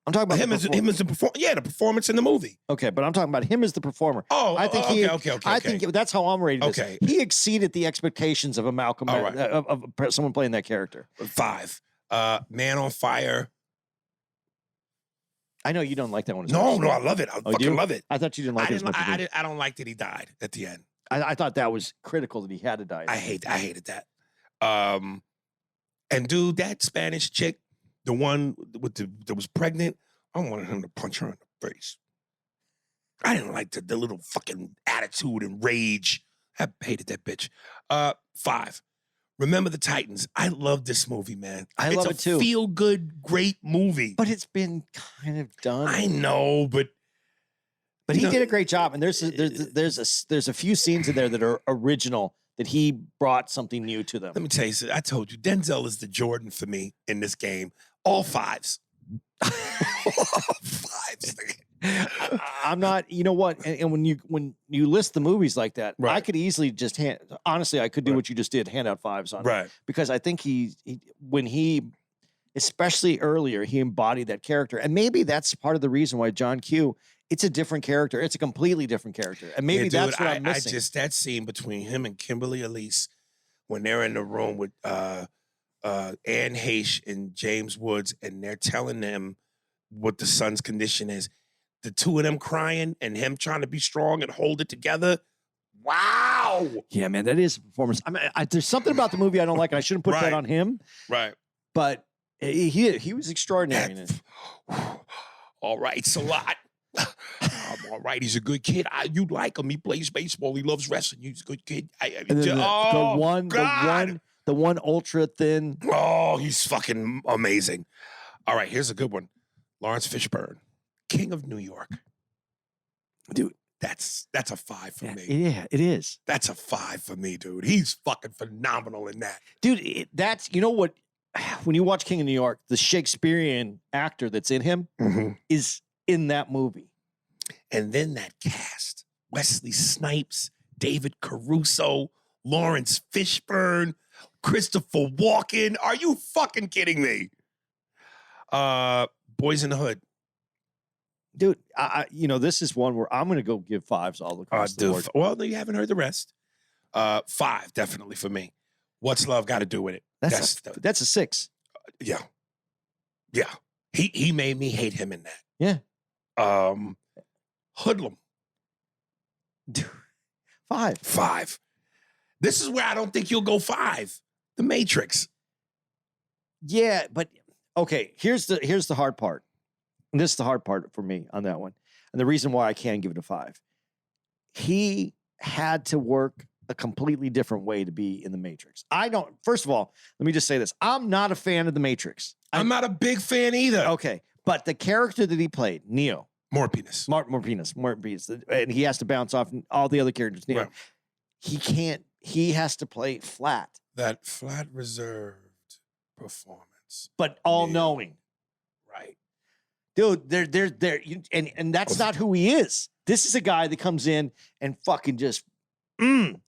I'm talking about him as the performance. Yeah, the performance in the movie. Okay, but I'm talking about him as the performer. I think okay. I think that's how I'm rating this. Okay. He exceeded the expectations of a Malcolm, right. of someone playing that character. 5. Man on Fire. I know you don't like that one. No, I love it. I fucking love it. I thought you didn't like it as much. I don't like that he died at the end. I thought that was critical that he had to die. I hated that. And dude, that Spanish chick, the one that was pregnant, I wanted him to punch her in the face. I didn't like the little fucking attitude and rage. I hated that bitch. 5. Remember the Titans. I love this movie, man. I love it too. It's a feel-good, great movie. But it's been kind of done. I know, but he did a great job. And there's a few scenes in there that are original that he brought something new to them. Let me tell you, I told you, Denzel is the Jordan for me in this game. All 5s. All 5s. I'm not, you know what? And when you list the movies like that, right. I could easily just honestly, I could do what you just did, hand out 5s on it. Because I think when he, especially earlier, he embodied that character. And maybe that's part of the reason why John Q, it's a different character. It's a completely different character. And maybe that's what I'm missing. That scene between him and Kimberly Elise, when they're in the room with Anne Heche and James Woods, and they're telling them what the son's condition is. The 2 of them crying and him trying to be strong and hold it together. Wow. Yeah, man, that is a performance. I mean, there's something about the movie I don't like, and I shouldn't put that on him. Right. But he was extraordinary in it. All right, it's a lot. All right, he's a good kid. You like him. He plays baseball. He loves wrestling. He's a good kid. The one ultra thin. Oh, he's fucking amazing. All right, here's a good one. Lawrence Fishburne, King of New York. Dude, that's a 5 for me. Yeah, it is. That's a 5 for me, dude. He's fucking phenomenal in that. Dude, that's, you know what? When you watch King of New York, the Shakespearean actor that's in him is in that movie. And then that cast, Wesley Snipes, David Caruso, Lawrence Fishburne, Christopher Walken. Are you fucking kidding me? Boys in the Hood. Dude, this is one where I'm going to go give 5s all across the board. Well, you haven't heard the rest. 5, definitely for me. What's Love got to do with it? That's a 6. Yeah. Yeah. He made me hate him in that. Yeah. Hoodlum. 5. 5. This is where I don't think you'll go 5. The Matrix. Yeah, but okay, here's the hard part. And this is the hard part for me on that one. And the reason why I can give it a 5. He had to work a completely different way to be in the Matrix. First of all, let me just say this. I'm not a fan of the Matrix. I'm not a big fan either. Okay. But the character that he played, Neo. More penis. More penis. And he has to bounce off all the other characters. Neo. Right. He has to play flat. That flat, reserved performance. But all-knowing. Right. Dude, and that's not who he is. This is a guy that comes in and fucking just, and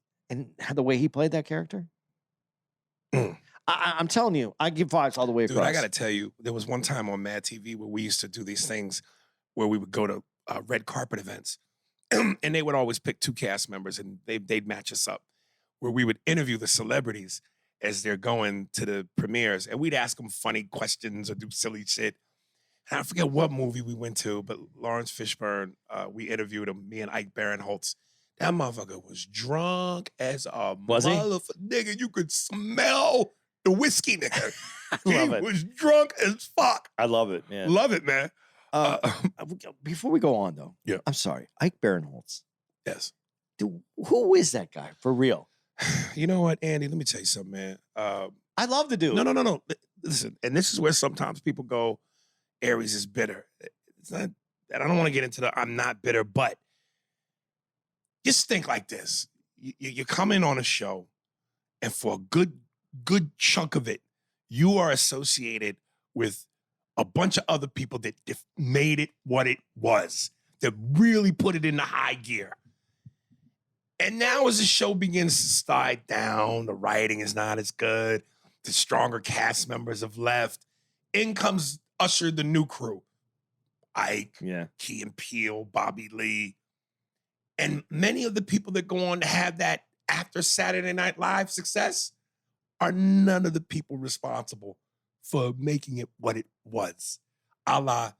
the way he played that character. I'm telling you, I give 5s all the way across. Dude, I got to tell you, there was one time on Mad TV where we used to do these things where we would go to red carpet events, and they would always pick 2 cast members, and they'd match us up, where we would interview the celebrities as they're going to the premieres, and we'd ask them funny questions or do silly shit. And I forget what movie we went to, but Lawrence Fishburne, we interviewed him, me and Ike Barinholtz. That motherfucker was drunk as a motherfucker. Nigga, you could smell the whiskey, nigga. He was drunk as fuck. I love it, man. Love it, man. Before we go on, though, yeah, I'm sorry. Ike Barinholtz. Yes. Dude, who is that guy, for real? You know what, Andy? Let me tell you something, man. I love the dude. No. Listen, and this is where sometimes people go, Aries is bitter. It's not, and I don't want to get into the I'm not bitter, but just think like this. You come in on a show, and for a good chunk of it, you are associated with a bunch of other people that made it what it was, that really put it into high gear. And now as the show begins to slide down, the writing is not as good, the stronger cast members have left, in comes Usher, the new crew. Ike, Key and Peele, Bobby Lee. And many of the people that go on to have that after Saturday Night Live success are none of the people responsible for making it what it was. A la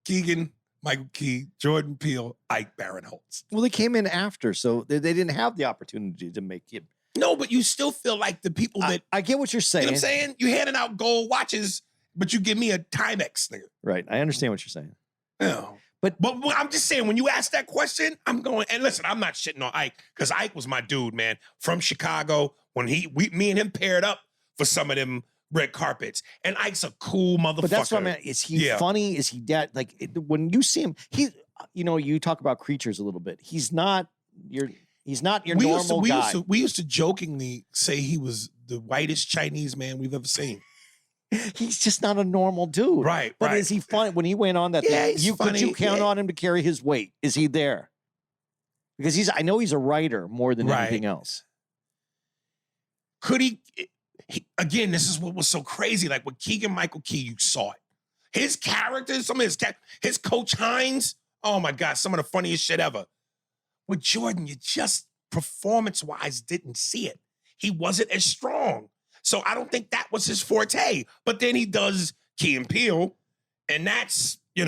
Keegan, Michael Key, Jordan Peele, Ike Barinholtz. Well, they came in after, so they didn't have the opportunity to make it. No, but you still feel like the people that... I get what you're saying. You know what I'm saying? You handing out gold watches, but you give me a Timex, nigga. Right. I understand what you're saying. Yeah. But I'm just saying, when you ask that question, I'm going... And listen, I'm not shitting on Ike, because Ike was my dude, man. From Chicago, when me and him paired up for some of them red carpets. And Ike's a cool motherfucker. But that's what I mean. Is he funny? Is he that? Like, when you see him, you talk about creatures a little bit. He's not your normal guy. We used to jokingly say he was the whitest Chinese man we've ever seen. He's just not a normal dude. Right. But is he funny? When he went on that thing, could you count on him to carry his weight? Is he there? Because I know he's a writer more than anything else. Could he again, this is what was so crazy. Like with Keegan Michael Key, you saw it. His characters, some of his Coach Hines, oh my God, some of the funniest shit ever. With Jordan, you just performance-wise didn't see it. He wasn't as strong. So I don't think that was his forte. But then he does Key and Peele, and that's, I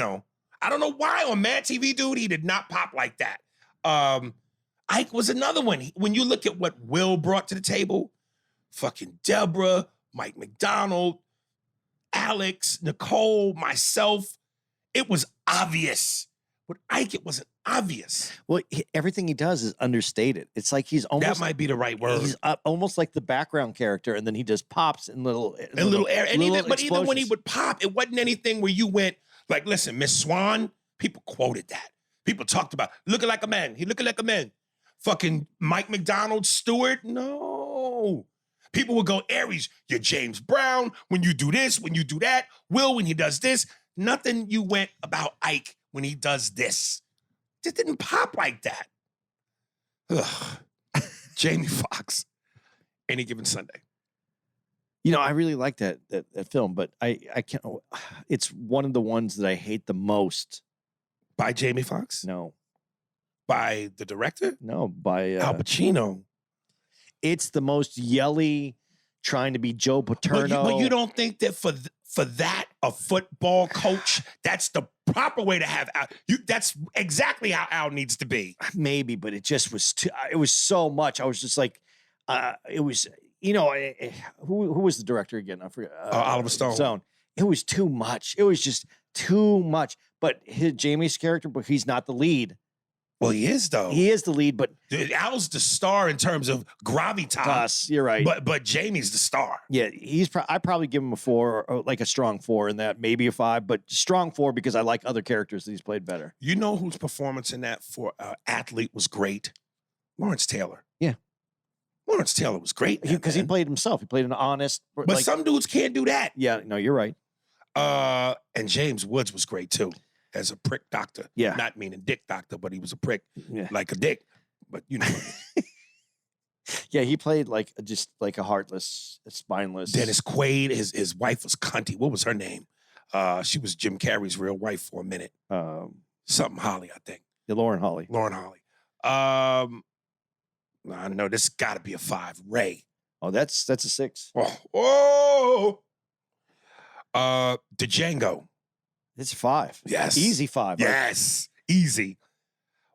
don't know why on Mad TV, dude, he did not pop like that. Ike was another one. When you look at what Will brought to the table, fucking Deborah, Mike McDonald, Alex, Nicole, myself, it was obvious. With Ike, it wasn't obvious. Well, everything he does is understated. It's like he's almost... That might be the right word. He's almost like the background character, and then he just pops in little air. And even when he would pop, it wasn't anything where you went, like, listen, Miss Swan, people quoted that. People talked about, looking like a man. He looking like a man. Fucking Mike McDonald, Stewart, no. People would go, Aries, you're James Brown when you do this, when you do that. Will when he does this. Nothing you went about Ike when he does this. It didn't pop like that. Ugh. Jamie Foxx. Any Given Sunday. You know, I really like that film, but I can't. It's one of the ones that I hate the most. By Jamie Foxx? No, By the director? no, by Al Pacino. it's the most yelly, trying to be Joe Paterno. But you don't think that for that, a football coach, that's the proper way to have Al. That's exactly how Al needs to be. Maybe, but it just was too. It was so much. I was just like, it was. You know, who was the director again? I forget. Oliver Stone. It was too much. It was just too much. But Jamie's character, but he's not the lead. Well, he is though. He is the lead, but Al's the star in terms of gravitas. You're right. But Jamie's the star. Yeah, I probably give him a 4, or like a strong 4 in that, maybe a 5, but strong 4 because I like other characters that he's played better. You know whose performance in that for athlete was great? Lawrence Taylor. Yeah. Lawrence Taylor was great because he played himself. He played an honest. But some dudes can't do that. Yeah, no, you're right. And James Woods was great too, as a prick doctor. Yeah. Not meaning dick doctor, but he was a prick, Yeah. like a dick. But you know what I mean. Yeah, he played just like a heartless, spineless. Dennis Quaid, his wife was cunty. What was her name? She was Jim Carrey's real wife for a minute. Something Holly, I think. Yeah, Lauren Holly. Lauren Holly. I know this got to be a 5. Ray. Oh, that's a 6. Django. It's a 5. Yes. Easy 5. Yes. Easy.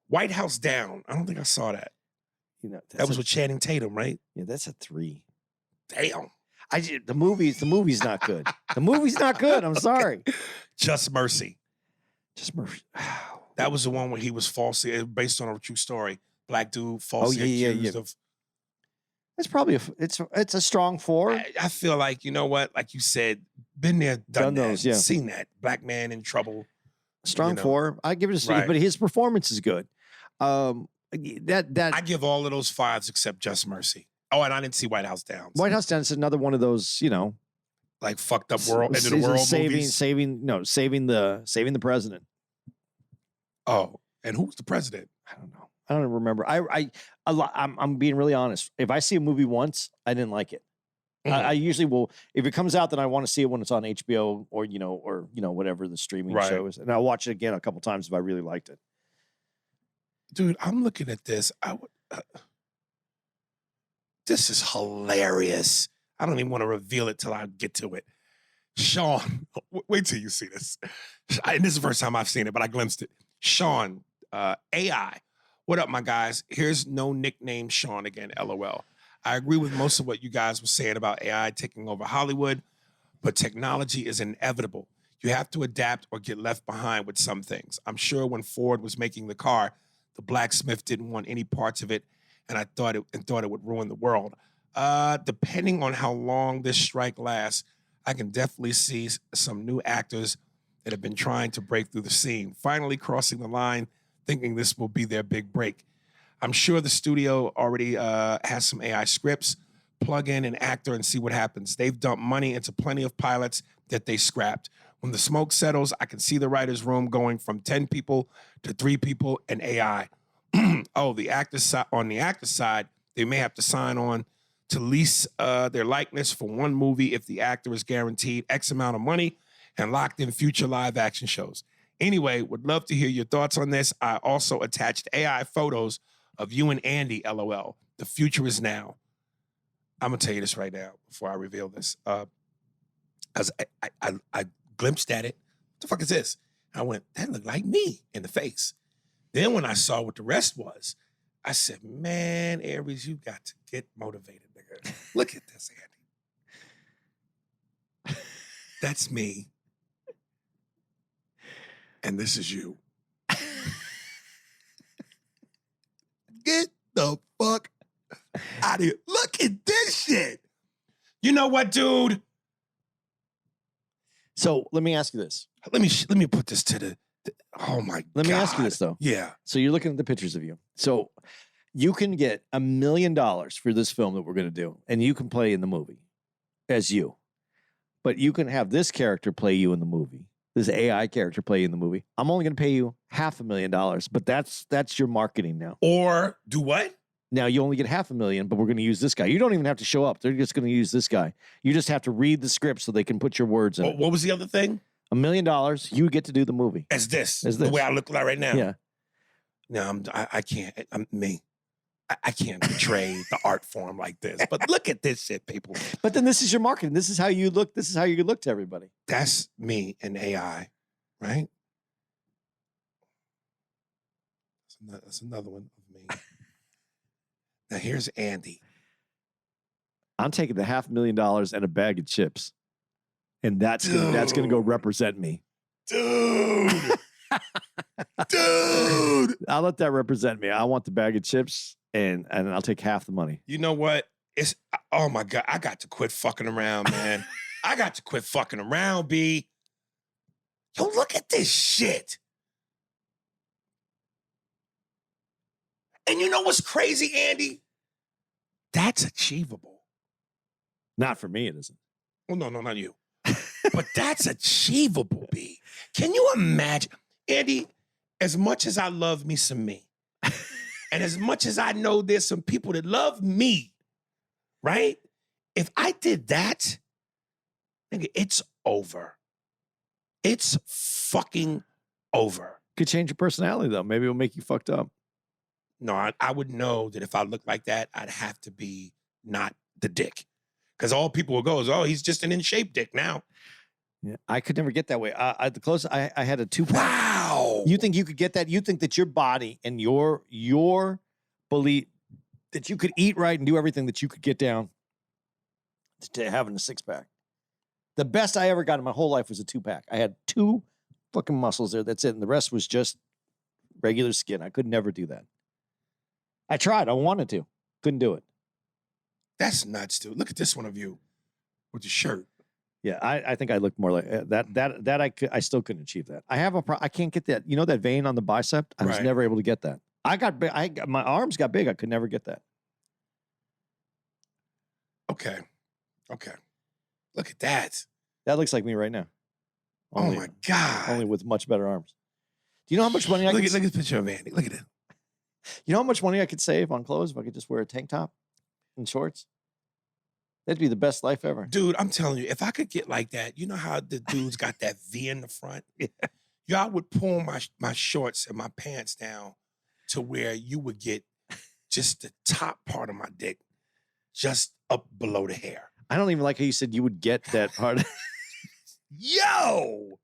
White House Down. I don't think I saw that. You know, That was with Channing Tatum, right? Yeah, that's a 3. Damn. The movie's not good. The movie's not good. I'm sorry. Just Mercy. Just Murphy. That was the one where he was falsely, based on a true story. Black dude falsely accused of. It's probably it's a strong 4. I feel like, you know what? Like you said, been there, done that, those, yeah. Seen that. Black man in trouble. Strong 4. I give it a 6, Right. but his performance is good. I give all of those 5s except Just Mercy. Oh, and I didn't see White House Down. White House Down is another one of those, Like fucked up world, end of the world movies. saving the president. Oh, and who's the president? I don't know. I don't remember. I'm being really honest. If I see a movie once, I didn't like it. Mhm. I usually will. If it comes out, then I want to see it when it's on HBO or whatever the streaming Right. show is, and I'll watch it again a couple times if I really liked it. Dude, I'm looking at this. This is hilarious. I don't even want to reveal it till I get to it. Sean, wait till you see this. And this is the first time I've seen it, but I glimpsed it. Sean, AI. What up, my guys? Here's no nickname Sean again, LOL. I agree with most of what you guys were saying about AI taking over Hollywood, but technology is inevitable. You have to adapt or get left behind with some things. I'm sure when Ford was making the car, the blacksmith didn't want any parts of it, and I thought it would ruin the world. Depending on how long this strike lasts, I can definitely see some new actors that have been trying to break through the scene, finally crossing the line, thinking this will be their big break. I'm sure the studio already has some AI scripts. Plug in an actor and see what happens. They've dumped money into plenty of pilots that they scrapped. When the smoke settles, I can see the writer's room going from 10 people to 3 people and AI. Oh, on the actor side, they may have to sign on to lease their likeness for one movie if the actor is guaranteed X amount of money and locked in future live action shows. Anyway, would love to hear your thoughts on this. I also attached AI photos of you and Andy, LOL. The future is now. I'm going to tell you this right now before I reveal this. Because I glimpsed at it. What the fuck is this? I went, that looked like me in the face. Then when I saw what the rest was, I said, man, Aries, you got to get motivated, nigga. Look at this, Andy. That's me. And this is you. Get the fuck out of here. Look at this shit. You know what, dude? So let me ask you this. Let me put this to the oh my God. Let me ask you this though. Yeah. So you're looking at the pictures of you. So you can get $1 million for this film that we're going to do, and you can play in the movie as you. But you can have this character play you in the movie. This AI character play you in the movie. I'm only going to pay you $500,000, but that's your marketing now. Or do what? Now you only get $500,000, but we're going to use this guy. You don't even have to show up. They're just going to use this guy. You just have to read the script so they can put your words in it. What was the other thing? $1 million, you get to do the movie. As this. As The this. way I look like right now. Yeah. No, I can't. I'm me. I can't betray the art form like this. But look at this shit, people. But then this is your marketing. This is how you look. This is how you look to everybody. That's me and AI, right? That's another one of me. Now here's Andy. I'm taking the $500,000 and a bag of chips, and that's gonna go represent me. Dude. Dude. I'll let that represent me. I want the bag of chips, and I'll take half the money. You know what? Oh my God. I got to quit fucking around, man. I got to quit fucking around, B. Yo, look at this shit. And you know what's crazy, Andy? That's achievable. Not for me, it isn't. Well, no, not you. But that's achievable, B. Can you imagine? Andy, as much as I love me some me, and as much as I know there's some people that love me, right? If I did that, nigga, it's over. It's fucking over. Could change your personality, though. Maybe it'll make you fucked up. No, I would know that if I looked like that, I'd have to be not the dick. Because all people will go is, oh, he's just an in-shape dick now. Yeah, I could never get that way. The closest I had a 2-pack. Wow. You think you could get that? You think that your body and your belief that you could eat right and do everything that you could get down to having a 6-pack? The best I ever got in my whole life was a 2-pack. I had 2 fucking muscles there. That's it. And the rest was just regular skin. I could never do that. I tried. I wanted to. Couldn't do it. That's nuts, dude. Look at this one of you with your shirt. Yeah, I think I look more like that. I still couldn't achieve that. I can't get that. You know that vein on the bicep? I was Right. never able to get that. My arms got big. I could never get that. Okay. Look at that. That looks like me right now. Oh my God. Only with much better arms. Do you know how much money look at this picture of Andy. Look at it. You know how much money I could save on clothes if I could just wear a tank top and shorts? That'd be the best life ever. Dude, I'm telling you, if I could get like that, you know how the dudes got that V in the front? Y'all would pull my shorts and my pants down to where you would get just the top part of my dick just up below the hair. I don't even like how you said you would get that part. Yo!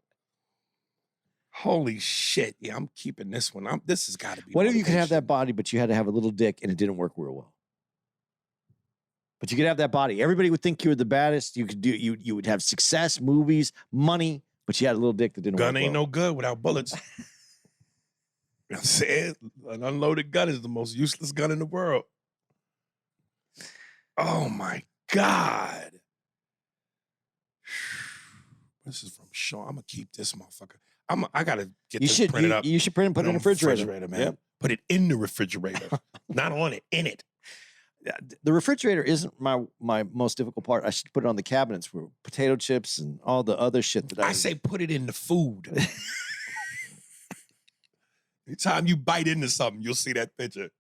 Holy shit. Yeah, I'm keeping this one. This has got to be. What if you could have motivation. that body, but you had to have a little dick and it didn't work real well? But you could have that body. Everybody would think you were the baddest. You could do. You would have success, movies, money, but you had a little dick that didn't work Gun ain't well. no good without bullets. You know what I'm saying? An unloaded gun is the most useless gun in the world. Oh my God. This is from Sean. I'm gonna keep this motherfucker. I gotta get this printed up. You should print and put it in the refrigerator. man. Yep. Put it in the refrigerator. Not on it, in it. The refrigerator isn't my most difficult part. I should put it on the cabinets for potato chips and all the other shit that I say put it in the food. Anytime you bite into something, you'll see that picture.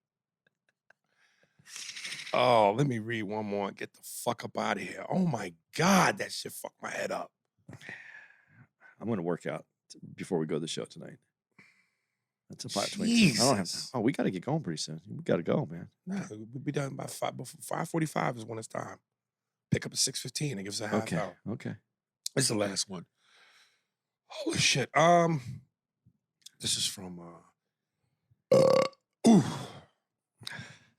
Oh, let me read one more and get the fuck up out of here. Oh my God, that shit fucked my head up. I'm going to work out before we go to the show tonight. That's a 5:22. Jesus. I don't have. Oh, we got to get going pretty soon. We got to go, man. Nah, we'll be done by 5:45 is when it's time. Pick up at 6:15 and give us a half hour. Okay. This is the last one. Holy shit. This is from ooh.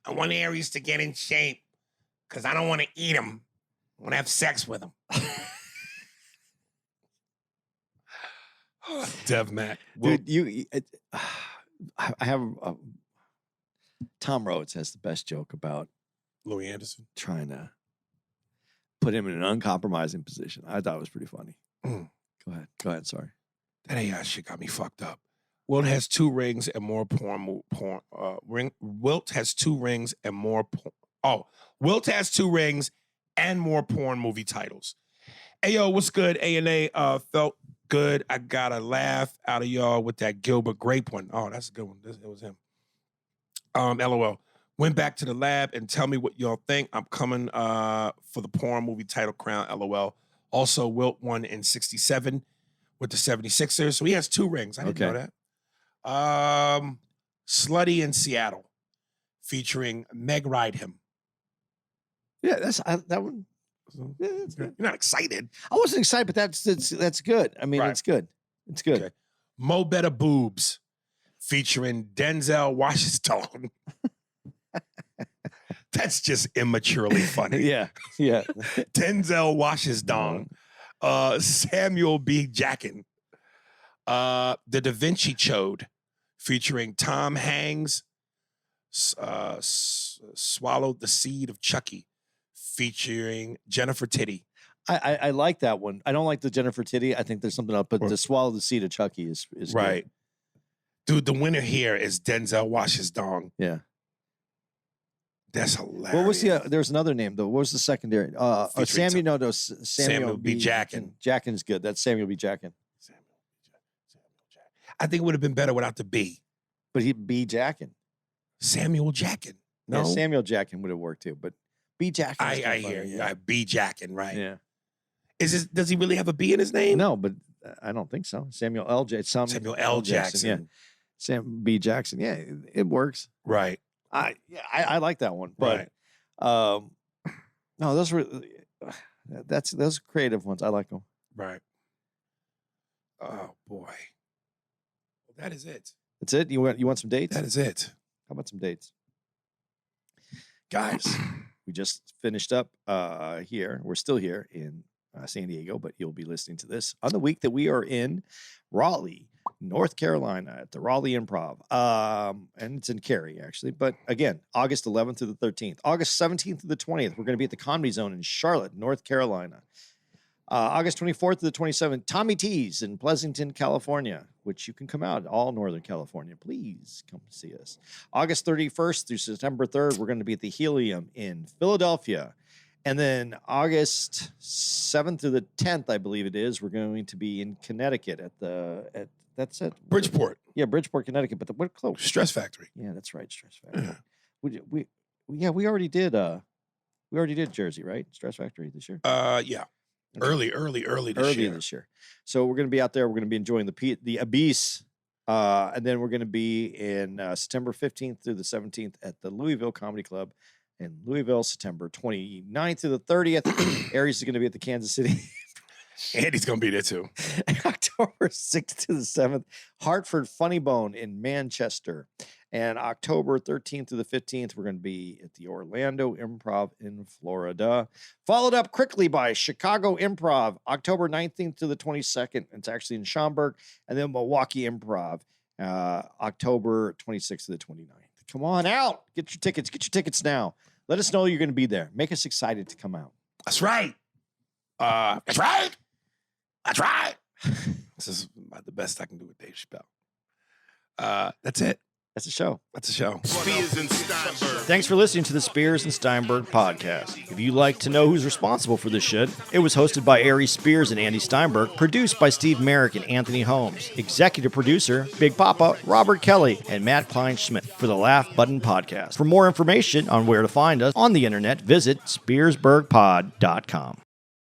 I want Aries to get in shape because I don't want to eat him. I want to have sex with him. Dev Mac. Dude, I have Tom Rhodes has the best joke about Louis Anderson. trying to put him in an uncompromising position. I thought it was pretty funny. Mm. Go ahead. Sorry. That AI shit got me fucked up. Wilt has 2 rings and more porn. Wilt has 2 rings and more. Wilt has 2 rings and more porn movie titles. Hey yo, what's good? A&A felt good. I got a laugh out of y'all with that Gilbert Grape one. Oh, that's a good one. It was him. LOL. Went back to the lab and tell me what y'all think. I'm coming for the porn movie title Crown, LOL. Also, Wilt won in 67 with the 76ers. So he has 2 rings. I didn't know that. Slutty in Seattle featuring Meg Ride Him. Yeah, that one. Yeah, that's good. You're not excited. I wasn't excited, but that's good. I mean, Right. it's good. It's good. Okay. Mo Better Boobs featuring Denzel Washington. That's just immaturely funny. Yeah. Yeah. Denzel Washington. Samuel B. Jacken. The Da Vinci Chode featuring Tom Hanks. Swallowed the Seed of Chucky featuring Jennifer Titty. I like that one. I don't like the Jennifer Titty. I think there's something else, but to swallow the seed of Chucky is right. Good. Dude, the winner here is Denzel Washington. Yeah. That's hilarious. What was there's another name though. What was the secondary? Samuel B. Jacken. Jacken's good. That's Samuel B. Jacken. I think it would have been better without the B. But he'd be Jacken. Samuel Jacken. No, Yeah, Samuel Jacken would have worked too, but B. Jacken. I hear you. B. Jacken, right? Yeah. Does he really have a B in his name? No, but I don't think so. Samuel L. Samuel L. Jackson. Yeah. Sam B. Jackson. Yeah, it works. Right. I like that one, but no, those were those creative ones. I like them. Right. Oh boy, that is it. That's it. You want some dates? That is it. How about some dates, guys? We just finished up here. We're still here in San Diego, but you'll be listening to this on the week that we are in Raleigh, North Carolina at the Raleigh Improv. And it's in Cary, actually. But again, August 11th through the 13th. August 17th through the 20th, we're going to be at the Comedy Zone in Charlotte, North Carolina. August 24th to the 27th, Tommy T's in Pleasanton, California, which you can come out, all Northern California. Please come see us. August 31st through September 3rd, we're going to be at the Helium in Philadelphia. And then August 7th through the 10th, I believe it is, we're going to be in Connecticut that's it. Bridgeport. Yeah, Bridgeport, Connecticut, but we're close. Stress Factory. Yeah, that's right, Stress Factory. We already did Jersey, right? Stress Factory this year. Yeah. Okay. Early this year. So we're going to be out there. We're going to be enjoying the Abyss. And then we're going to be in September 15th through the 17th at the Louisville Comedy Club in Louisville, September 29th through the 30th. Aries is going to be at the Kansas City. Andy's going to be there too. October 6th to the 7th, Hartford Funny Bone in Manchester. And October 13th to the 15th, we're going to be at the Orlando Improv in Florida. Followed up quickly by Chicago Improv, October 19th to the 22nd. It's actually in Schaumburg. And then Milwaukee Improv, October 26th to the 29th. Come on out. Get your tickets. Get your tickets now. Let us know you're going to be there. Make us excited to come out. That's right. That's right. That's right. This is about the best I can do with Dave Chappelle. That's it. That's a show. That's a show. Spears and Steinberg. Thanks for listening to the Spears and Steinberg podcast. If you'd like to know who's responsible for this shit, it was hosted by Aries Spears and Andy Steinberg, produced by Steve Merrick and Anthony Holmes, executive producer, Big Papa, Robert Kelly, and Matt Kleinschmidt for the Laugh Button podcast. For more information on where to find us on the internet, visit SpearsburgPod.com.